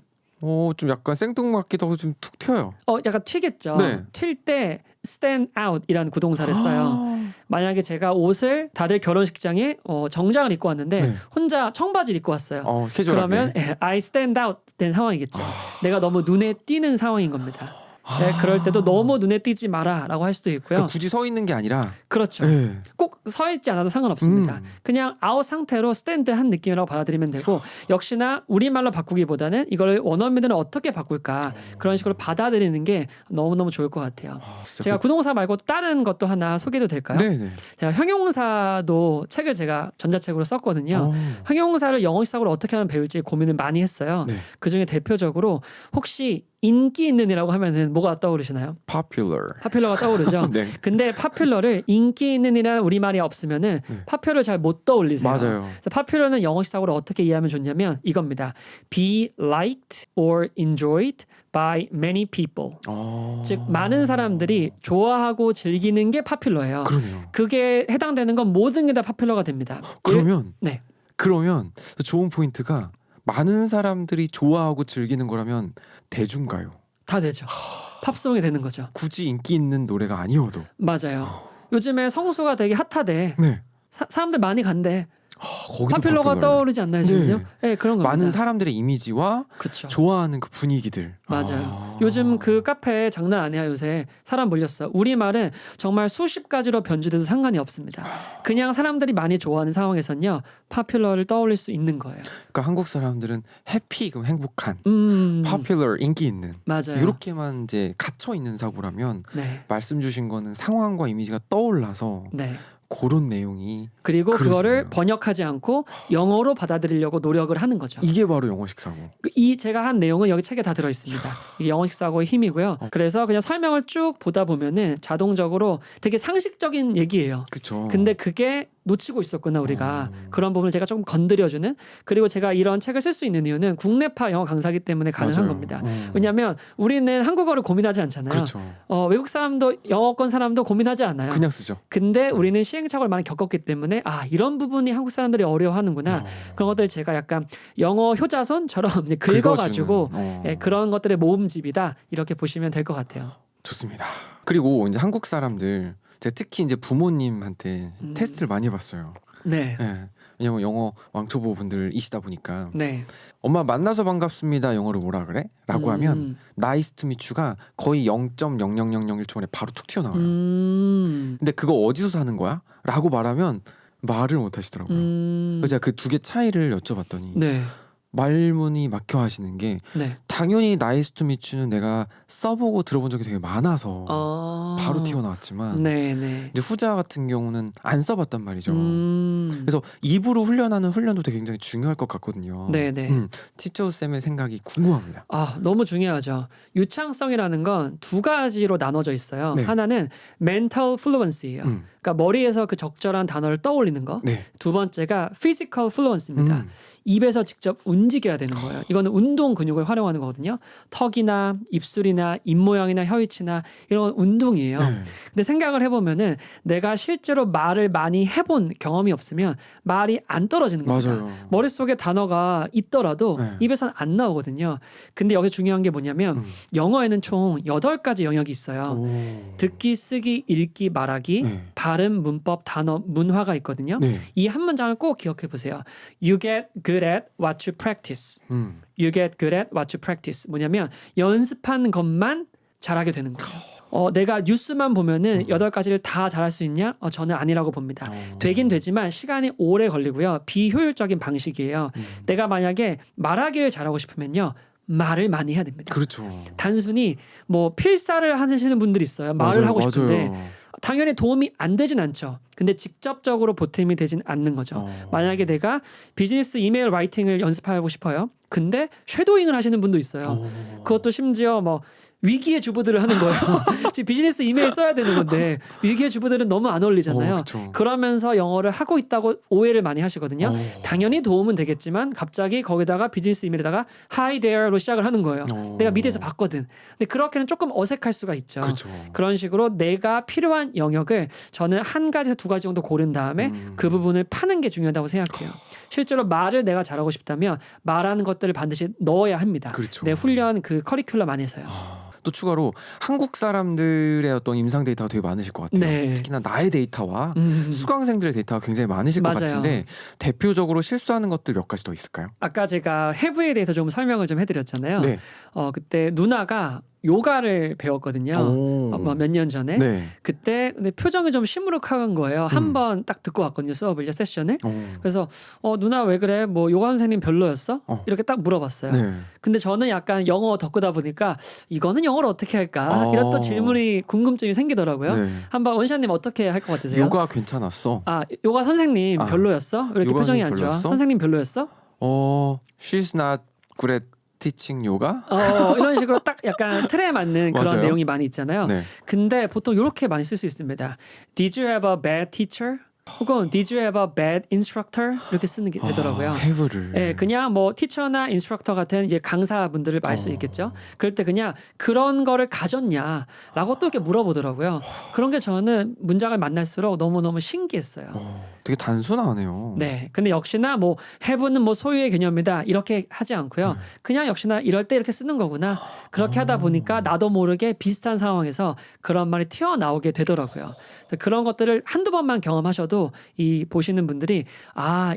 좀 약간 생뚱맞기도 하고 좀 툭 튀어요. 약간 튀겠죠. 네. 튈 때 stand out이라는 구동사를 써요. 만약에 제가 옷을 다들 결혼식장에 정장을 입고 왔는데 네. 혼자 청바지를 입고 왔어요. 캐주얼하게. 그러면 I stand out 된 상황이겠죠. 내가 너무 눈에 띄는 상황인 겁니다. 네, 그럴 때도 너무 눈에 띄지 마라라고 할 수도 있고요. 그러니까 굳이 서 있는 게 아니라. 그렇죠. 네. 꼭 서 있지 않아도 상관없습니다. 그냥 아웃 상태로 스탠드한 느낌이라고 받아들이면 되고 역시나 우리말로 바꾸기보다는 이걸 원어민들은 어떻게 바꿀까 그런 식으로 받아들이는 게 너무너무 좋을 것 같아요. 진짜 제가 구동사 말고 다른 것도 하나 소개해도 될까요? 네네. 제가 형용사도 책을 제가 전자책으로 썼거든요. 형용사를 영어식사고로 어떻게 하면 배울지 고민을 많이 했어요. 네. 그중에 대표적으로 혹시 인기 있는이라고 하면은 뭐가 떠오르시나요? Popular. 파퓰러가 떠오르죠. 네. 근데 파퓰러를 인기 있는이라는 우리말이 없으면은 파퓰러 잘 못 떠올리세요. 맞아요. 그래서 파퓰러는 영어식사고로 어떻게 이해하면 좋냐면 이겁니다. Be liked or enjoyed by many people. 즉 많은 사람들이 좋아하고 즐기는 게 파퓰러예요. 그러네요. 그게 해당되는 건 모든 게 다 파퓰러가 됩니다. 그러면 네. 그러면 좋은 포인트가 많은 사람들이 좋아하고 즐기는 거라면 대중가요. 다 되죠. 팝송이 되는 거죠. 굳이 인기 있는 노래가 아니어도. 맞아요. 요즘에 성수가 되게 핫하대. 네. 사람들 많이 간대. 거기도 파퓰러가 popular. 떠오르지 않나요 지금요? 네, 그런 겁니다. 많은 사람들의 이미지와 그쵸. 좋아하는 그 분위기들. 맞아요. 요즘 그 카페 장난 아니야. 요새 사람 몰렸어. 우리말은 정말 수십 가지로 변주돼도 상관이 없습니다. 그냥 사람들이 많이 좋아하는 상황에선요 파퓰러를 떠올릴 수 있는 거예요. 그러니까 한국 사람들은 해피, 그럼 행복한, popular, 인기 있는, 맞아요. 이렇게만 이제 갇혀 있는 사고라면 네. 말씀 주신 거는 상황과 이미지가 떠올라서 네. 그런 내용이 그리고 그거를 그러시네요. 번역하지 않고 영어로 받아들이려고 노력을 하는 거죠. 이게 바로 영어식 사고. 이 제가 한 내용은 여기 책에 다 들어 있습니다. 이게 영어식 사고의 힘이고요. 그래서 그냥 설명을 쭉 보다 보면은 자동적으로 되게 상식적인 얘기예요. 그렇죠. 근데 그게 놓치고 있었구나 우리가. 그런 부분을 제가 조금 건드려주는. 그리고 제가 이런 책을 쓸 수 있는 이유는 국내파 영어 강사기 때문에 가능한 맞아요. 겁니다. 왜냐하면 우리는 한국어를 고민하지 않잖아요. 그렇죠. 외국 사람도 영어권 사람도 고민하지 않아요. 그냥 쓰죠. 근데 우리는 시행착오를 많이 겪었기 때문에 이런 부분이 한국 사람들이 어려워하는구나. 그런 것들 제가 약간 영어 효자손처럼 이제 긁어가지고 긁어주는, 그런 것들의 모음집이다 이렇게 보시면 될 것 같아요. 좋습니다. 그리고 이제 한국 사람들, 제가 특히 이제 부모님한테 테스트를 많이 해봤어요. 네. 예. 왜냐면 영어 왕초보 분들이시다 보니까 네. 엄마 만나서 반갑습니다 영어로 뭐라 그래? 라고 하면 나이스 투 미추가 거의 0.00001초 만에 바로 툭 튀어나와요. 근데 그거 어디서 사는 거야? 라고 말하면 말을 못 하시더라고요. 그래서 제가 그 두 개 차이를 여쭤봤더니 네. 말문이 막혀 하시는 게 네. 당연히 나이스 투 미추는 내가 써보고 들어본 적이 되게 많아서 바로 튀어나왔지만 네, 네. 이제 후자 같은 경우는 안 써봤단 말이죠. 그래서 입으로 훈련하는 훈련도 되게 굉장히 중요할 것 같거든요. 네네. 티처 쌤의 생각이 궁금합니다. 아, 너무 중요하죠. 유창성이라는 건 두 가지로 나눠져 있어요. 네. 하나는 mental fluency예요. 그러니까 머리에서 그 적절한 단어를 떠올리는 거. 네. 두 번째가 physical fluency입니다. 입에서 직접 움직여야 되는 거예요. 이거는 운동 근육을 활용하는 거거든요. 턱이나 입술이나 입 모양이나 혀 위치나 이런 운동이에요. 네. 근데 생각을 해보면은 내가 실제로 말을 많이 해본 경험이 없으면 말이 안 떨어지는 겁니다. 맞아요. 머릿속에 단어가 있더라도 네. 입에서는 안 나오거든요. 근데 여기 중요한 게 뭐냐면 영어에는 총 8가지 영역이 있어요. 오. 듣기, 쓰기, 읽기, 말하기, 네. 발음, 문법, 단어, 문화가 있거든요. 네. 이 한 문장을 꼭 기억해 보세요. You get good at what you practice. You get good at what you practice. 뭐냐면 연습하는 것만 잘하게 되는 거예요. 내가 뉴스만 보면은 8가지를 다 잘할 수 있냐? 저는 아니라고 봅니다. 되긴 되지만 시간이 오래 걸리고요. 비효율적인 방식이에요. 내가 만약에 말하기를 잘하고 싶으면요. 말을 많이 해야 됩니다. 그렇죠. 단순히 뭐 필사를 하시는 분들이 있어요. 말을 맞아요. 하고 싶은데 맞아요. 당연히 도움이 안 되진 않죠. 근데 직접적으로 보탬이 되진 않는 거죠. 만약에 내가 비즈니스 이메일 라이팅을 연습하고 싶어요. 근데 쉐도잉을 하시는 분도 있어요. 그것도 심지어 뭐 위기의 주부들을 하는 거예요. 지금 비즈니스 이메일 써야 되는 건데 위기의 주부들은 너무 안 어울리잖아요. 그쵸. 그러면서 영어를 하고 있다고 오해를 많이 하시거든요. 당연히 도움은 되겠지만 갑자기 거기다가 비즈니스 이메일에다가 Hi there로 시작을 하는 거예요. 내가 미드에서 봤거든. 근데 그렇게는 조금 어색할 수가 있죠. 그렇죠. 그런 식으로 내가 필요한 영역을 저는 1가지에서 2가지 정도 고른 다음에 그 부분을 파는 게 중요하다고 생각해요. 실제로 말을 내가 잘하고 싶다면 말하는 것들을 반드시 넣어야 합니다. 그렇죠. 내 훈련 그 커리큘럼 안에서요. 또 추가로 한국 사람들의 어떤 임상 데이터가 되게 많으실 것 같아요. 네. 특히나 나의 데이터와 음. 수강생들의 데이터가 굉장히 많으실 맞아요. 것 같은데 대표적으로 실수하는 것들 몇 가지 더 있을까요? 아까 제가 해부에 대해서 좀 설명을 좀 해드렸잖아요. 네. 그때 누나가 요가를 배웠거든요. 몇 년 전에. 네. 그때 근데 표정이 좀 시무룩한 거예요. 한 번 딱 듣고 왔거든요. 수업을요, 세션을. 그래서 누나 왜 그래? 뭐 요가 선생님 별로였어? 이렇게 딱 물어봤어요. 네. 근데 저는 약간 영어 덕후다 보니까 이거는 영어를 어떻게 할까? 이런 또 질문이 궁금증이 생기더라고요. 네. 한번 원샷님 어떻게 할 것 같으세요? 요가 괜찮았어. 요가 선생님 아, 별로였어? 왜 이렇게 요가 표정이 선생님 안 좋아? 별로였어? 선생님 별로였어? She's not good at teaching yoga. 이런 식으로 딱 약간 틀에 맞는 그런 맞아요. 내용이 많이 있잖아요. 네. 근데 보통 이렇게 많이 쓸 수 있습니다. Did you have a bad teacher? 혹은 Did you have a bad instructor? 이렇게 쓰는 게 되더라고요. 해부를. 네, 그냥 뭐 티처나 인스트럭터 같은 이제 강사분들을 말 수 있겠죠. 그럴 때 그냥 그런 거를 가졌냐라고 또 이렇게 물어보더라고요. 그런 게 저는 문장을 만날수록 너무너무 신기했어요. 되게 단순하네요. 네. 근데 역시나 뭐 have는 뭐 소유의 개념이다 이렇게 하지 않고요. 그냥 역시나 이럴 때 이렇게 쓰는 거구나. 그렇게 하다 보니까 나도 모르게 비슷한 상황에서 그런 말이 튀어나오게 되더라고요. 그런 것들을 한두 번만 경험하셔도 이 보시는 분들이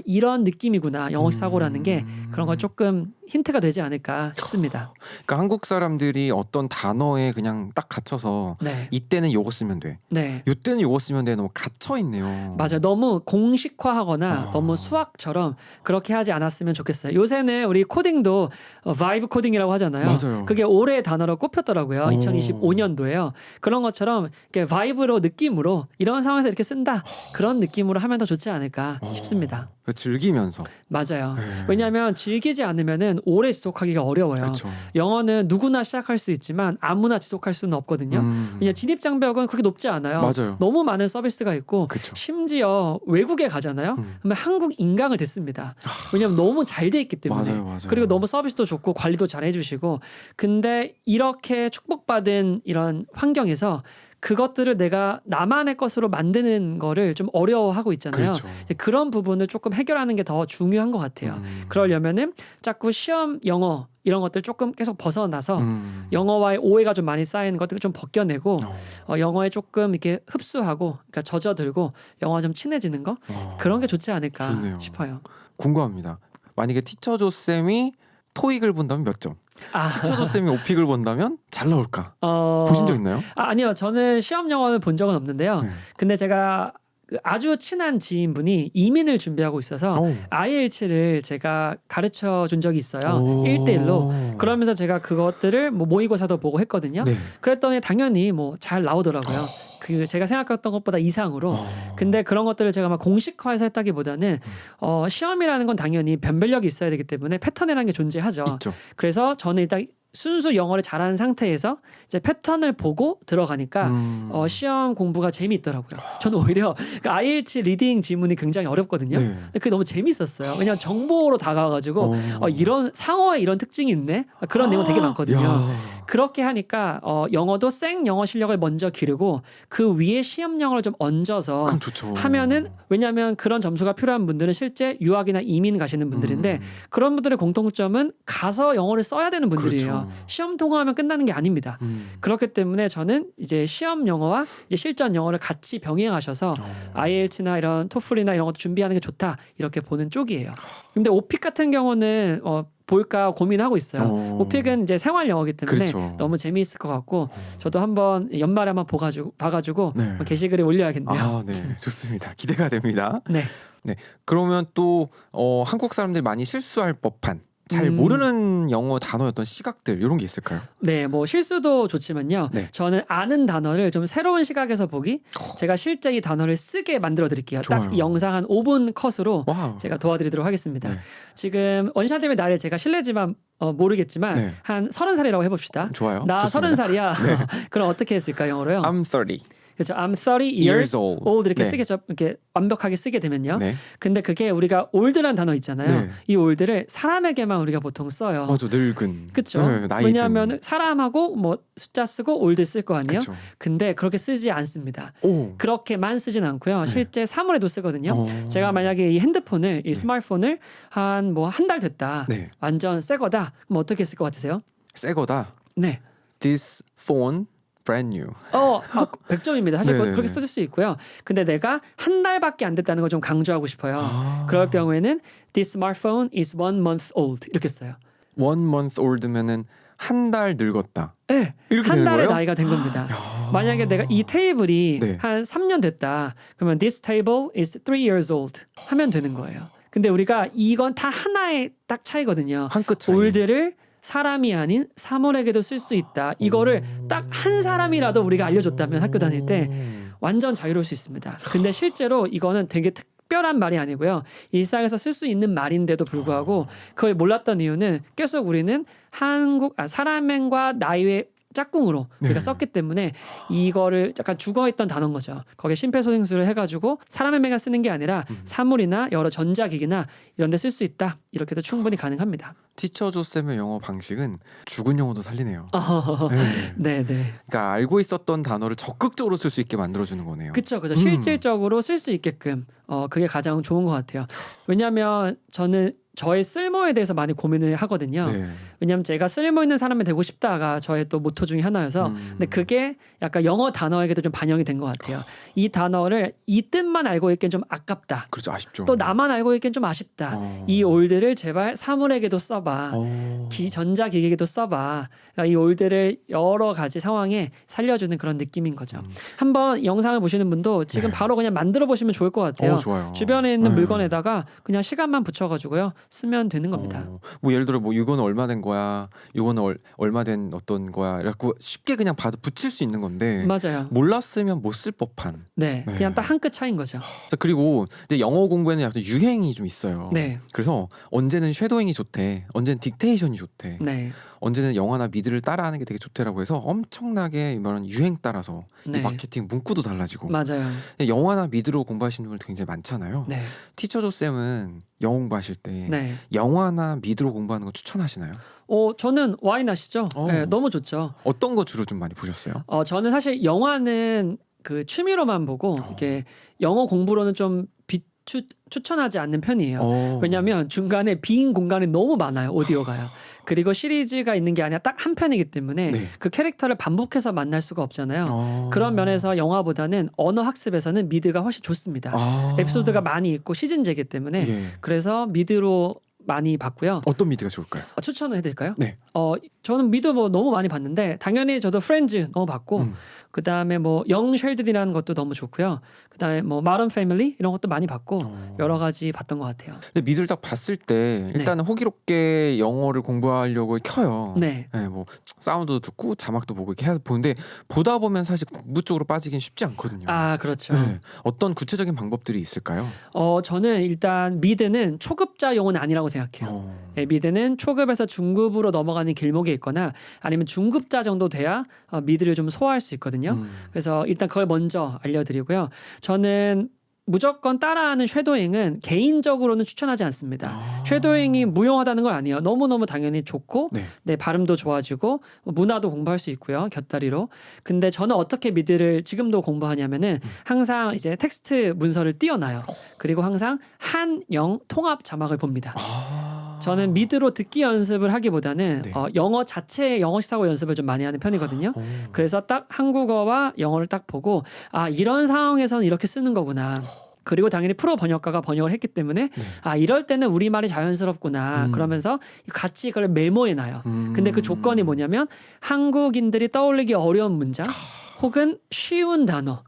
이런 느낌이구나. 영어식 사고라는 게 그런 걸 조금 힌트가 되지 않을까 싶습니다. 그러니까 한국 사람들이 어떤 단어에 그냥 딱 갇혀서 네. 이때는 요거 쓰면 돼. 네. 이때는 요거 쓰면 돼. 너무 갇혀 있네요. 맞아요. 너무 공식화하거나 너무 수학처럼 그렇게 하지 않았으면 좋겠어요. 요새는 우리 코딩도 바이브 코딩이라고 하잖아요. 맞아요. 그게 올해의 단어로 꼽혔더라고요. 2025년도에요. 그런 것처럼 이렇게 바이브로 느낌으로 이런 상황에서 이렇게 쓴다. 그런 느낌으로 하면 더 좋지 않을까 싶습니다. 즐기면서. 맞아요. 네. 왜냐하면 즐기지 않으면은 오래 지속하기가 어려워요. 그렇죠. 영어는 누구나 시작할 수 있지만 아무나 지속할 수는 없거든요. 왜냐 진입 장벽은 그렇게 높지 않아요. 맞아요. 너무 많은 서비스가 있고 그쵸. 심지어 외국에 가잖아요. 그러면 한국 인강을 듣습니다. 왜냐하면 너무 잘 돼 있기 때문에. 맞아요. 그리고 너무 서비스도 좋고 관리도 잘 해주시고. 근데 이렇게 축복받은 이런 환경에서 그것들을 내가 나만의 것으로 만드는 거를 좀 어려워하고 있잖아요. 그렇죠. 이제 그런 부분을 조금 해결하는 게 더 중요한 것 같아요. 그러려면은 자꾸 시험 영어 이런 것들 조금 계속 벗어나서 영어와의 오해가 좀 많이 쌓이는 것들을 좀 벗겨내고 영어에 조금 이렇게 흡수하고 그러니까 젖어들고 영어와 좀 친해지는 거 그런 게 좋지 않을까 좋네요. 싶어요. 궁금합니다. 만약에 티처조 쌤이 토익을 본다면 몇 점? 티처조 쌤이 오픽을 본다면 잘 나올까? 보신 적 있나요? 아니요. 저는 시험 영어는 본 적은 없는데요. 네. 근데 제가 아주 친한 지인분이 이민을 준비하고 있어서 IELTS를 제가 가르쳐 준 적이 있어요. 1대1로. 그러면서 제가 그것들을 뭐 모의고사도 보고 했거든요. 네. 그랬더니 당연히 뭐 잘 나오더라고요. 그 제가 생각했던 것보다 이상으로. 근데 그런 것들을 제가 막 공식화해서 했다기보다는 시험이라는 건 당연히 변별력이 있어야 되기 때문에 패턴이라는 게 존재하죠. 있죠. 그래서 저는 일단 순수 영어를 잘하는 상태에서 이제 패턴을 보고 들어가니까 시험 공부가 재미있더라고요. 저는 오히려 그 IELTS 리딩 지문이 굉장히 어렵거든요. 네. 근데 그게 너무 재밌었어요. 왜냐하면 정보로 다가와가지고 이런 상어에 이런 특징이 있네. 그런 내용 되게 많거든요. 야. 그렇게 하니까 영어도 생 영어 실력을 먼저 기르고 그 위에 시험 영어를 좀 얹어서 그럼 좋죠. 하면은 왜냐하면 그런 점수가 필요한 분들은 실제 유학이나 이민 가시는 분들인데 그런 분들의 공통점은 가서 영어를 써야 되는 분들이에요. 그렇죠. 시험 통과하면 끝나는 게 아닙니다. 그렇기 때문에 저는 이제 시험 영어와 이제 실전 영어를 같이 병행하셔서 IELTS나 이런 토플이나 이런 것도 준비하는 게 좋다 이렇게 보는 쪽이에요. 근데 오픽 같은 경우는 볼까 고민하고 있어요. 오픽은 이제 생활 영어이기 때문에 그렇죠. 너무 재미있을 것 같고 저도 한번 연말에 한번 봐가지고 네. 게시글에 올려야겠네요. 아, 네, 좋습니다. 기대가 됩니다. 네. 그러면 또 한국 사람들이 많이 실수할 법한 잘 모르는 영어 단어였던 시각들 이런 게 있을까요? 네, 뭐 실수도 좋지만요. 네. 저는 아는 단어를 좀 새로운 시각에서 보기. 제가 실제 이 단어를 쓰게 만들어 드릴게요. 딱 좋아요. 이 영상 한 5분 컷으로 와우. 제가 도와드리도록 하겠습니다. 네. 지금 원샷님의 나이를 제가 실례지만 모르겠지만 네. 한 30살이라고 해봅시다. 좋아요. 나 좋습니다. 30살이야. 네. 그럼 어떻게 했을까 영어로요? I'm 30. 그렇죠. I'm 30 years old. old 이렇게 네. 쓰겠죠. 이렇게 완벽하게 쓰게 되면요. 네. 근데 그게 우리가 ol드란 단어 있잖아요. 네. 이 ol드를 사람에게만 우리가 보통 써요. 맞아, 늙은. 그렇죠. 네, 나이 왜냐하면 사람하고 뭐 숫자 쓰고 올드 쓸 거 아니에요. 그쵸. 근데 그렇게 쓰지 않습니다. 오. 그렇게만 쓰진 않고요. 실제 사물에도 쓰거든요. 제가 만약에 이 핸드폰을 이 스마트폰을 한 뭐 한 달 됐다. 네. 완전 새 거다. 그럼 어떻게 쓸 것 같으세요? 새 거다. 네. This phone brand new. 100점입니다. 사실 네네네. 그렇게 쓸 수 있고요. 근데 내가 한 달밖에 안 됐다는 걸 좀 강조하고 싶어요. 아. 그럴 경우에는 This smartphone is 1 month old 이렇게 써요. 1 month old면은 한 달 늙었다. 네, 이렇게 한 되는 달의 거예요? 나이가 된 겁니다. 야. 만약에 내가 이 테이블이 네. 한 3년 됐다. 그러면 this table is 3 years old 하면 되는 거예요. 근데 우리가 이건 다 하나의 딱 차이거든요. 한 끗 차이. 올드를 사람이 아닌 사물에게도 쓸 수 있다. 이거를 딱 한 사람이라도 우리가 알려줬다면 학교 다닐 때 완전 자유로울 수 있습니다. 근데 실제로 이거는 되게 특별한 말이 아니고요. 일상에서 쓸 수 있는 말인데도 불구하고 그걸 몰랐던 이유는 계속 우리는 사람과 나이의 짝꿍으로 우리가 네. 썼기 때문에 이거를 약간 죽어있던 단어인 거죠. 거기에 심폐소생술을 해가지고 사람에게만 쓰는 게 아니라 사물이나 여러 전자기기나 이런 데 쓸 수 있다. 이렇게도 충분히 가능합니다. 티처 조쌤의 영어 방식은 죽은 영어도 살리네요. 네. 네. 그러니까 알고 있었던 단어를 적극적으로 쓸 수 있게 만들어주는 거네요. 그렇죠. 실질적으로 쓸 수 있게끔 그게 가장 좋은 것 같아요. 왜냐하면 저는 저의 쓸모에 대해서 많이 고민을 하거든요. 네. 왜냐하면 제가 쓸모 있는 사람이 되고 싶다가 저의 또 모토 중에 하나여서 근데 그게 약간 영어 단어에게도 좀 반영이 된 것 같아요. 이 단어를 이 뜻만 알고 있기엔 좀 아깝다. 그렇죠. 아쉽죠. 또 나만 알고 있기엔 좀 아쉽다. 이 올드를 제발 사물에게도 써봐. 전자기기에게도 써봐. 그러니까 이 올드를 여러 가지 상황에 살려주는 그런 느낌인 거죠. 한번 영상을 보시는 분도 지금 네. 바로 그냥 만들어 보시면 좋을 것 같아요. 좋아요. 주변에 있는 네. 물건에다가 그냥 시간만 붙여가지고요. 쓰면 되는 겁니다. 뭐 예를 들어 뭐 이거는 얼마 된 거야, 이거는 얼마 된 어떤 거야, 이렇게 쉽게 그냥 봐도 붙일 수 있는 건데 맞아요. 몰랐으면 못 쓸 법한. 네, 네. 그냥 딱 한 끗 차이인 거죠. 그리고 이제 영어 공부에는 약간 유행이 좀 있어요. 네, 그래서 언제는 쉐도잉이 좋대, 언제는 딕테이션이 좋대, 네, 언제는 영화나 미드를 따라하는 게 되게 좋대라고 해서 엄청나게 이런 유행 따라서 이 네. 마케팅 문구도 달라지고. 맞아요. 근데 영화나 미드로 공부하시는 분들 굉장히 많잖아요. 네, 티처 조 쌤은 영어 공부하실 때 네. 영화나 미드로 공부하는 거 추천하시나요? 저는 와인 아시죠? 네, 너무 좋죠. 어떤 거 주로 좀 많이 보셨어요? 저는 사실 영화는 그 취미로만 보고 이게 영어 공부로는 좀 추천하지 않는 편이에요. 왜냐하면 중간에 빈 공간이 너무 많아요. 오디오가요. 그리고 시리즈가 있는 게 아니라 딱 한 편이기 때문에 네. 그 캐릭터를 반복해서 만날 수가 없잖아요. 그런 면에서 영화보다는 언어 학습에서는 미드가 훨씬 좋습니다. 에피소드가 많이 있고 시즌제이기 때문에 예. 그래서 미드로 많이 봤고요. 어떤 미드가 좋을까요? 추천을 해드릴까요? 네. 저는 미드 뭐 너무 많이 봤는데 당연히 저도 프렌즈 너무 봤고 그다음에 뭐 영 쉘든이라는 것도 너무 좋고요. 그다음에 뭐 마런 패밀리 이런 것도 많이 봤고 여러 가지 봤던 것 같아요. 근데 미드를 딱 봤을 때 일단은 호기롭게 영어를 공부하려고 켜요. 네. 네, 뭐 사운드도 듣고 자막도 보고 이렇게 해서 보는데 보다 보면 사실 공부 쪽으로 빠지긴 쉽지 않거든요. 아, 그렇죠. 네. 어떤 구체적인 방법들이 있을까요? 저는 일단 미드는 초급자 용어는 아니라고 생각해요. 네, 미드는 초급에서 중급으로 넘어가는 길목에 있거나 아니면 중급자 정도 돼야 미드를 좀 소화할 수 있거든요. 그래서 일단 그걸 먼저 알려드리고요. 저는 무조건 따라하는 쉐도잉은 개인적으로는 추천하지 않습니다. 쉐도잉이 무용하다는 건 아니에요. 너무너무 당연히 좋고 네, 발음도 좋아지고 문화도 공부할 수 있고요. 곁다리로. 근데 저는 어떻게 미드를 지금도 공부하냐면은 항상 이제 텍스트 문서를 띄워놔요. 그리고 항상 한영 통합 자막을 봅니다. 저는 미드로 듣기 연습을 하기보다는 영어 자체의 영어 시사고 연습을 좀 많이 하는 편이거든요. 그래서 딱 한국어와 영어를 딱 보고 아, 이런 상황에서는 이렇게 쓰는 거구나. 그리고 당연히 프로 번역가가 번역을 했기 때문에 아, 이럴 때는 우리말이 자연스럽구나. 그러면서 같이 그걸 메모해놔요. 근데 그 조건이 뭐냐면 한국인들이 떠올리기 어려운 문장 혹은 쉬운 단어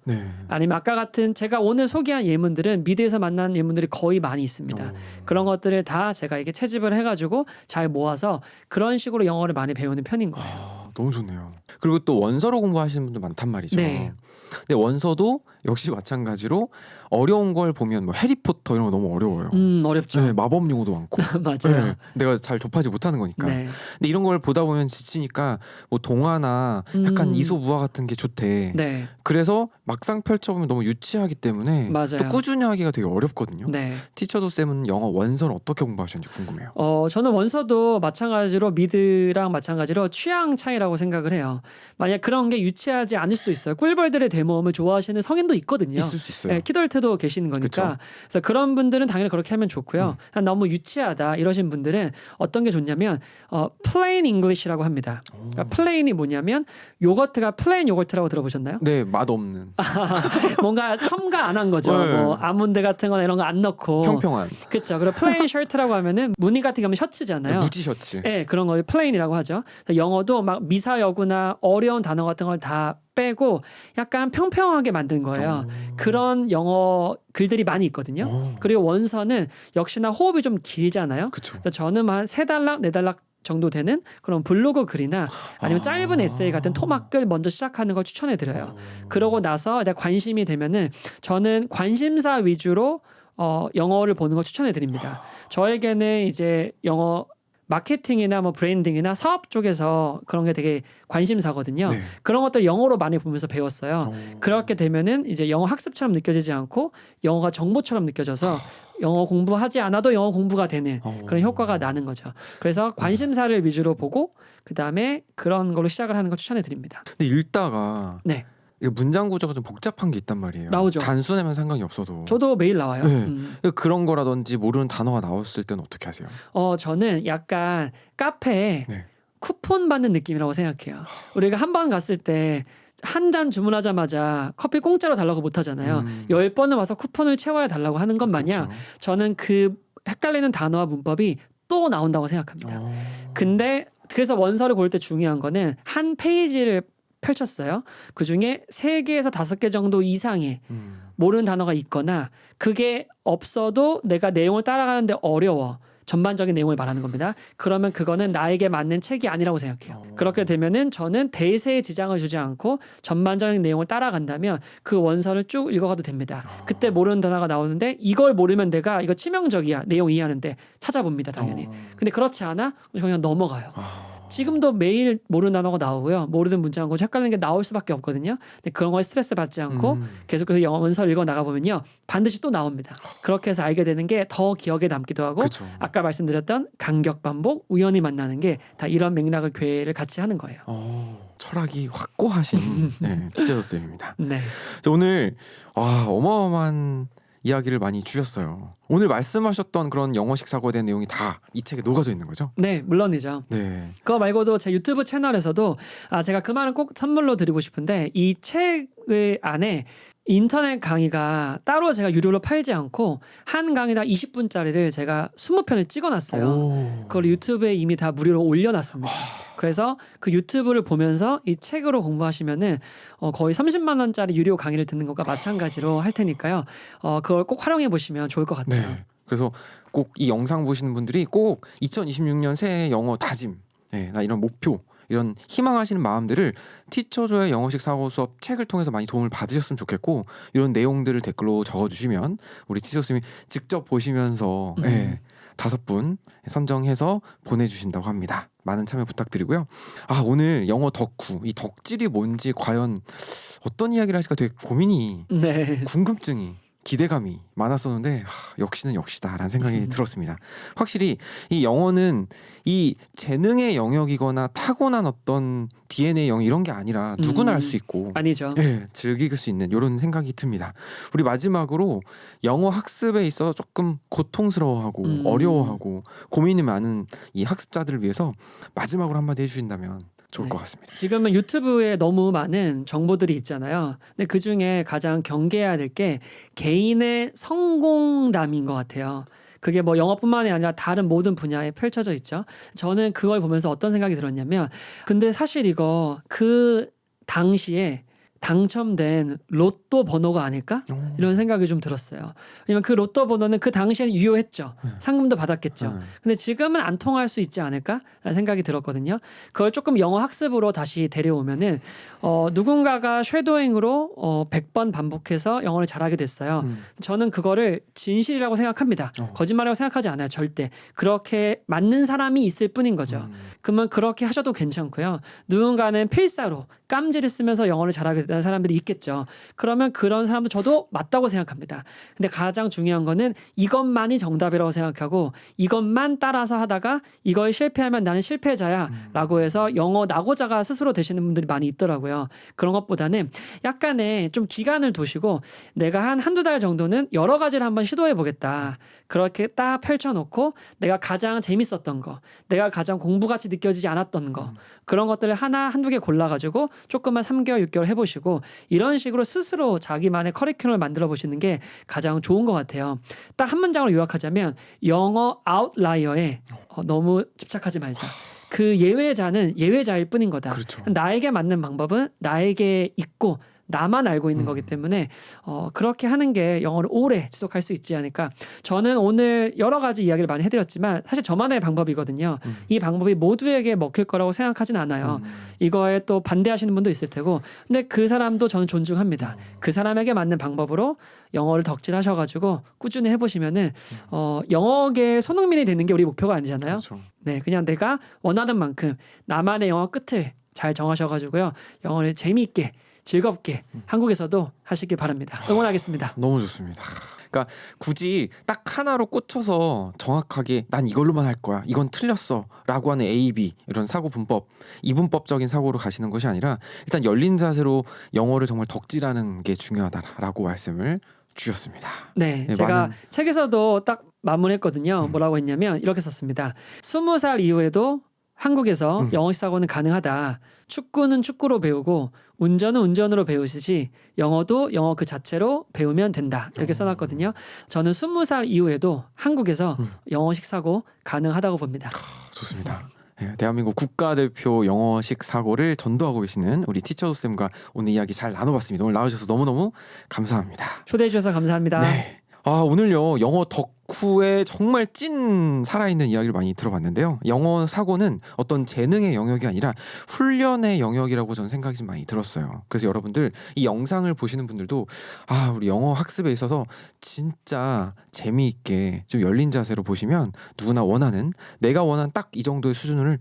아니면 아까 같은 제가 오늘 소개한 예문들은 미드에서 만난 예문들이 거의 많이 있습니다. 그런 것들을 다 제가 이게 채집을 해가지고 잘 모아서 그런 식으로 영어를 많이 배우는 편인 거예요. 너무 좋네요. 그리고 또 원서로 공부하시는 분들 많단 말이죠. 네. 근데 원서도 역시 마찬가지로 어려운 걸 보면 뭐 해리포터 이런 거 너무 어려워요. 어렵죠. 네, 마법 용어도 많고. 맞아요. 네, 내가 잘 접하지 못하는 거니까. 네. 근데 이런 걸 보다 보면 지치니까 뭐 동화나 약간 이소무화 같은 게 좋대. 네. 그래서 막상 펼쳐보면 너무 유치하기 때문에 맞아요. 또 꾸준히 하기가 되게 어렵거든요. 네. 티처도 쌤은 영어 원서를 어떻게 공부하셨는지 궁금해요. 저는 원서도 마찬가지로 미드랑 마찬가지로 취향 차이라고 생각을 해요. 만약 그런 게 유치하지 않을 수도 있어요. 꿀벌들의 대모험을 좋아하시는 성인도 있거든요. 있을 수 있어요. 네, 키덜트도 계시는 거니까. 그쵸? 그래서 그런 분들은 당연히 그렇게 하면 좋고요. 너무 유치하다 이러신 분들은 어떤 게 좋냐면 plain English라고 합니다. 그러니까 plain이 뭐냐면 요거트가 plain 요거트라고 들어보셨나요? 네, 맛없는. 뭔가 첨가 안 한 거죠. 네. 뭐 아몬드 같은 거나 이런 거 안 넣고. 평평한. 그렇죠. 그리고 plain shirt라고 하면은 무늬 같은 경우는 셔츠잖아요. 무지 셔츠. 네, 그런 걸 plain이라고 하죠. 영어도 막 미사여구나 어려운 단어 같은 걸 다 빼고 약간 평평하게 만든 거예요. 그런 영어 글들이 많이 있거든요. 그리고 원서는 역시나 호흡이 좀 길잖아요. 그쵸. 그래서 저는 한 3단락, 4단락 정도 되는 그런 블로그 글이나 아니면 짧은 에세이 같은 토막글 먼저 시작하는 걸 추천해 드려요. 그러고 나서 내가 관심이 되면은 저는 관심사 위주로 영어를 보는 걸 추천해 드립니다. 저에게는 이제 영어 마케팅이나 뭐 브랜딩이나 사업 쪽에서 그런 게 되게 관심사거든요. 네. 그런 것들 영어로 많이 보면서 배웠어요. 그렇게 되면은 이제 영어 학습처럼 느껴지지 않고 영어가 정보처럼 느껴져서 영어 공부하지 않아도 영어 공부가 되는 그런 효과가 나는 거죠. 그래서 관심사를 위주로 보고 그다음에 그런 걸로 시작을 하는 걸 추천해 드립니다. 근데 읽다가 네. 이게 문장 구조가 좀 복잡한 게 있단 말이에요. 나오죠. 단순하면 상관이 없어도. 저도 매일 나와요. 네. 그런 거라든지 모르는 단어가 나왔을 때는 어떻게 하세요? 저는 약간 카페에 네. 쿠폰 받는 느낌이라고 생각해요. 우리가 한 번 갔을 때 한 잔 주문하자마자 커피 공짜로 달라고 못 하잖아요. 10번을 와서 쿠폰을 채워야 달라고 하는 것 마냥 그쵸. 저는 그 헷갈리는 단어와 문법이 또 나온다고 생각합니다. 근데 그래서 원서를 고를 때 중요한 거는 한 페이지를 펼쳤어요. 그중에 3개에서 5개 정도 이상의 모르는 단어가 있거나 그게 없어도 내가 내용을 따라가는데 어려워. 전반적인 내용을 말하는 겁니다. 그러면 그거는 나에게 맞는 책이 아니라고 생각해요. 그렇게 되면은 저는 대세에 지장을 주지 않고 전반적인 내용을 따라간다면 그 원서를 쭉 읽어가도 됩니다. 그때 모르는 단어가 나오는데 이걸 모르면 내가 이거 치명적이야. 내용 이해하는데 찾아봅니다. 당연히. 근데 그렇지 않아? 그냥 넘어가요. 지금도 매일 모르는 단어가 나오고요. 모르는 문장하고 헷갈리는 게 나올 수밖에 없거든요. 근데 그런 거에 스트레스 받지 않고 계속해서 영어 원서를 읽어 나가보면요. 반드시 또 나옵니다. 그렇게 해서 알게 되는 게 더 기억에 남기도 하고 그쵸. 아까 말씀드렸던 간격 반복, 우연히 만나는 게 다 이런 맥락을 교회를 같이 하는 거예요. 철학이 확고하신 네, 티처 쌤입니다. 네. 오늘 어마어마한 이야기를 많이 주셨어요. 오늘 말씀하셨던 그런 영어식 사고에 대한 내용이 다 이 책에 녹아져 있는 거죠? 네, 물론이죠. 네. 그거 말고도 제 유튜브 채널에서도 제가 그 말은 꼭 선물로 드리고 싶은데 이 책의 안에 인터넷 강의가 따로 제가 유료로 팔지 않고 한 강의당 20분짜리를 제가 20편을 찍어놨어요. 오. 그걸 유튜브에 이미 다 무료로 올려놨습니다. 그래서 그 유튜브를 보면서 이 책으로 공부하시면은 거의 30만 원짜리 유료 강의를 듣는 것과 마찬가지로 할 테니까요. 그걸 꼭 활용해 보시면 좋을 것 같아요. 네. 그래서 꼭 이 영상 보시는 분들이 꼭 2026년 새해 영어 다짐, 네, 나 이런 목표, 이런 희망하시는 마음들을 티처조의 영어식 사고 수업 책을 통해서 많이 도움을 받으셨으면 좋겠고, 이런 내용들을 댓글로 적어주시면 우리 티처 쌤이 직접 보시면서 5분 선정해서 보내주신다고 합니다. 많은 참여 부탁드리고요. 오늘 영어 덕후, 이 덕질이 뭔지 과연 어떤 이야기를 하실까 되게 고민이, 네. 궁금증이, 기대감이 많았었는데 역시는 역시다라는 생각이 들었습니다. 확실히 이 영어는 이 재능의 영역이거나 타고난 어떤 DNA 영역 이런 게 아니라 누구나 할 수 있고 아니죠. 즐길 수 있는 이런 생각이 듭니다. 우리 마지막으로 영어 학습에 있어 조금 고통스러워하고 어려워하고 고민이 많은 이 학습자들을 위해서 마지막으로 한마디 해주신다면 좋을 것 같습니다. 지금은 유튜브에 너무 많은 정보들이 있잖아요. 근데 그 중에 가장 경계해야 될 게 개인의 성공담인 것 같아요. 그게 뭐 영어뿐만이 아니라 다른 모든 분야에 펼쳐져 있죠. 저는 그걸 보면서 어떤 생각이 들었냐면, 근데 사실 이거 그 당시에 당첨된 로또 번호가 아닐까? 이런 생각이 좀 들었어요. 왜냐면 그 로또 번호는 그 당시에는 유효했죠. 상금도 받았겠죠. 근데 지금은 안 통할 수 있지 않을까? 라는 생각이 들었거든요. 그걸 조금 영어 학습으로 다시 데려오면은 누군가가 쉐도잉으로 100번 반복해서 영어를 잘하게 됐어요. 저는 그거를 진실이라고 생각합니다. 거짓말이라고 생각하지 않아요. 절대. 그렇게 맞는 사람이 있을 뿐인 거죠. 그러면 그렇게 하셔도 괜찮고요. 누군가는 필사로 깜지를 쓰면서 영어를 잘하게 되는 사람들이 있겠죠. 그러면 그런 사람도 저도 맞다고 생각합니다. 근데 가장 중요한 거는 이것만이 정답이라고 생각하고 이것만 따라서 하다가 이걸 실패하면 나는 실패자야 라고 해서 영어 낙오자가 스스로 되시는 분들이 많이 있더라고요. 그런 것보다는 약간의 좀 기간을 두시고 내가 한두 달 정도는 여러 가지를 한번 시도해 보겠다. 그렇게 딱 펼쳐놓고 내가 가장 재밌었던 거, 내가 가장 공부같이 느껴지지 않았던 거, 그런 것들을 한두 개 골라가지고 조금만 3개월, 6개월 해보시고 이런 식으로 스스로 자기만의 커리큘럼을 만들어 보시는 게 가장 좋은 것 같아요. 딱 한 문장으로 요약하자면 영어 아웃라이어에 너무 집착하지 말자. 그 예외자는 예외자일 뿐인 거다. 그렇죠. 나에게 맞는 방법은 나에게 있고 나만 알고 있는 거기 때문에 그렇게 하는 게 영어를 오래 지속할 수 있지 않을까. 저는 오늘 여러 가지 이야기를 많이 해드렸지만 사실 저만의 방법이거든요. 이 방법이 모두에게 먹힐 거라고 생각하진 않아요. 이거에 또 반대하시는 분도 있을 테고, 근데 그 사람도 저는 존중합니다. 그 사람에게 맞는 방법으로 영어를 덕질하셔가지고 꾸준히 해보시면은 영어계 손흥민이 되는 게 우리 목표가 아니잖아요. 그렇죠. 네, 그냥 내가 원하는 만큼 나만의 영어 끝을 잘 정하셔가지고요, 영어를 재미있게 즐겁게 한국에서도 하시길 바랍니다. 응원하겠습니다. 너무 좋습니다. 그러니까 굳이 딱 하나로 꽂혀서 정확하게 난 이걸로만 할 거야, 이건 틀렸어 라고 하는 A, B 이런 사고 분법, 이분법적인 사고로 가시는 것이 아니라 일단 열린 자세로 영어를 정말 덕질하는 게 중요하다라고 말씀을 주셨습니다. 네, 네, 제가 많은... 책에서도 딱 마무리했거든요. 뭐라고 했냐면 이렇게 썼습니다. 20살 이후에도 한국에서 영어식 사고는 가능하다. 축구는 축구로 배우고 운전은 운전으로 배우시지 영어도 영어 그 자체로 배우면 된다. 이렇게 써놨거든요. 저는 20살 이후에도 한국에서 영어식 사고 가능하다고 봅니다. 좋습니다. 네, 대한민국 국가대표 영어식 사고를 전도하고 계시는 우리 티처 쌤과 오늘 이야기 잘 나눠봤습니다. 오늘 나와주셔서 너무너무 감사합니다. 초대해 주셔서 감사합니다. 네. 오늘요 영어 덕후의 정말 찐 살아있는 이야기를 많이 들어봤는데요. 영어 사고는 어떤 재능의 영역이 아니라 훈련의 영역이라고 저는 생각이 좀 많이 들었어요. 그래서 여러분들 이 영상을 보시는 분들도 우리 영어 학습에 있어서 진짜 재미있게 좀 열린 자세로 보시면 누구나 내가 원하는 딱 이 정도의 수준을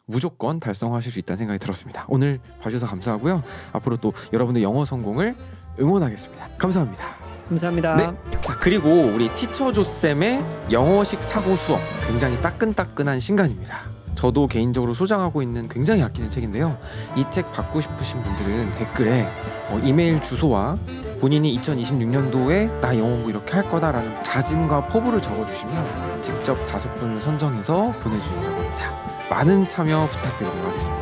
무조건 달성하실 수 있다는 생각이 들었습니다. 오늘 봐주셔서 감사하고요. 앞으로 또 여러분들 영어 성공을 응원하겠습니다. 감사합니다. 감사합니다. 네. 자, 그리고 우리 티처 조쌤의 영어식 사고 수업 굉장히 따끈따끈한 신간입니다. 저도 개인적으로 소장하고 있는 굉장히 아끼는 책인데요. 이 책 받고 싶으신 분들은 댓글에 이메일 주소와 본인이 2026년도에 나 영어 공부 이렇게 할 거다라는 다짐과 포부를 적어주시면 직접 5분을 선정해서 보내주신다고 합니다. 많은 참여 부탁드리도록 하겠습니다.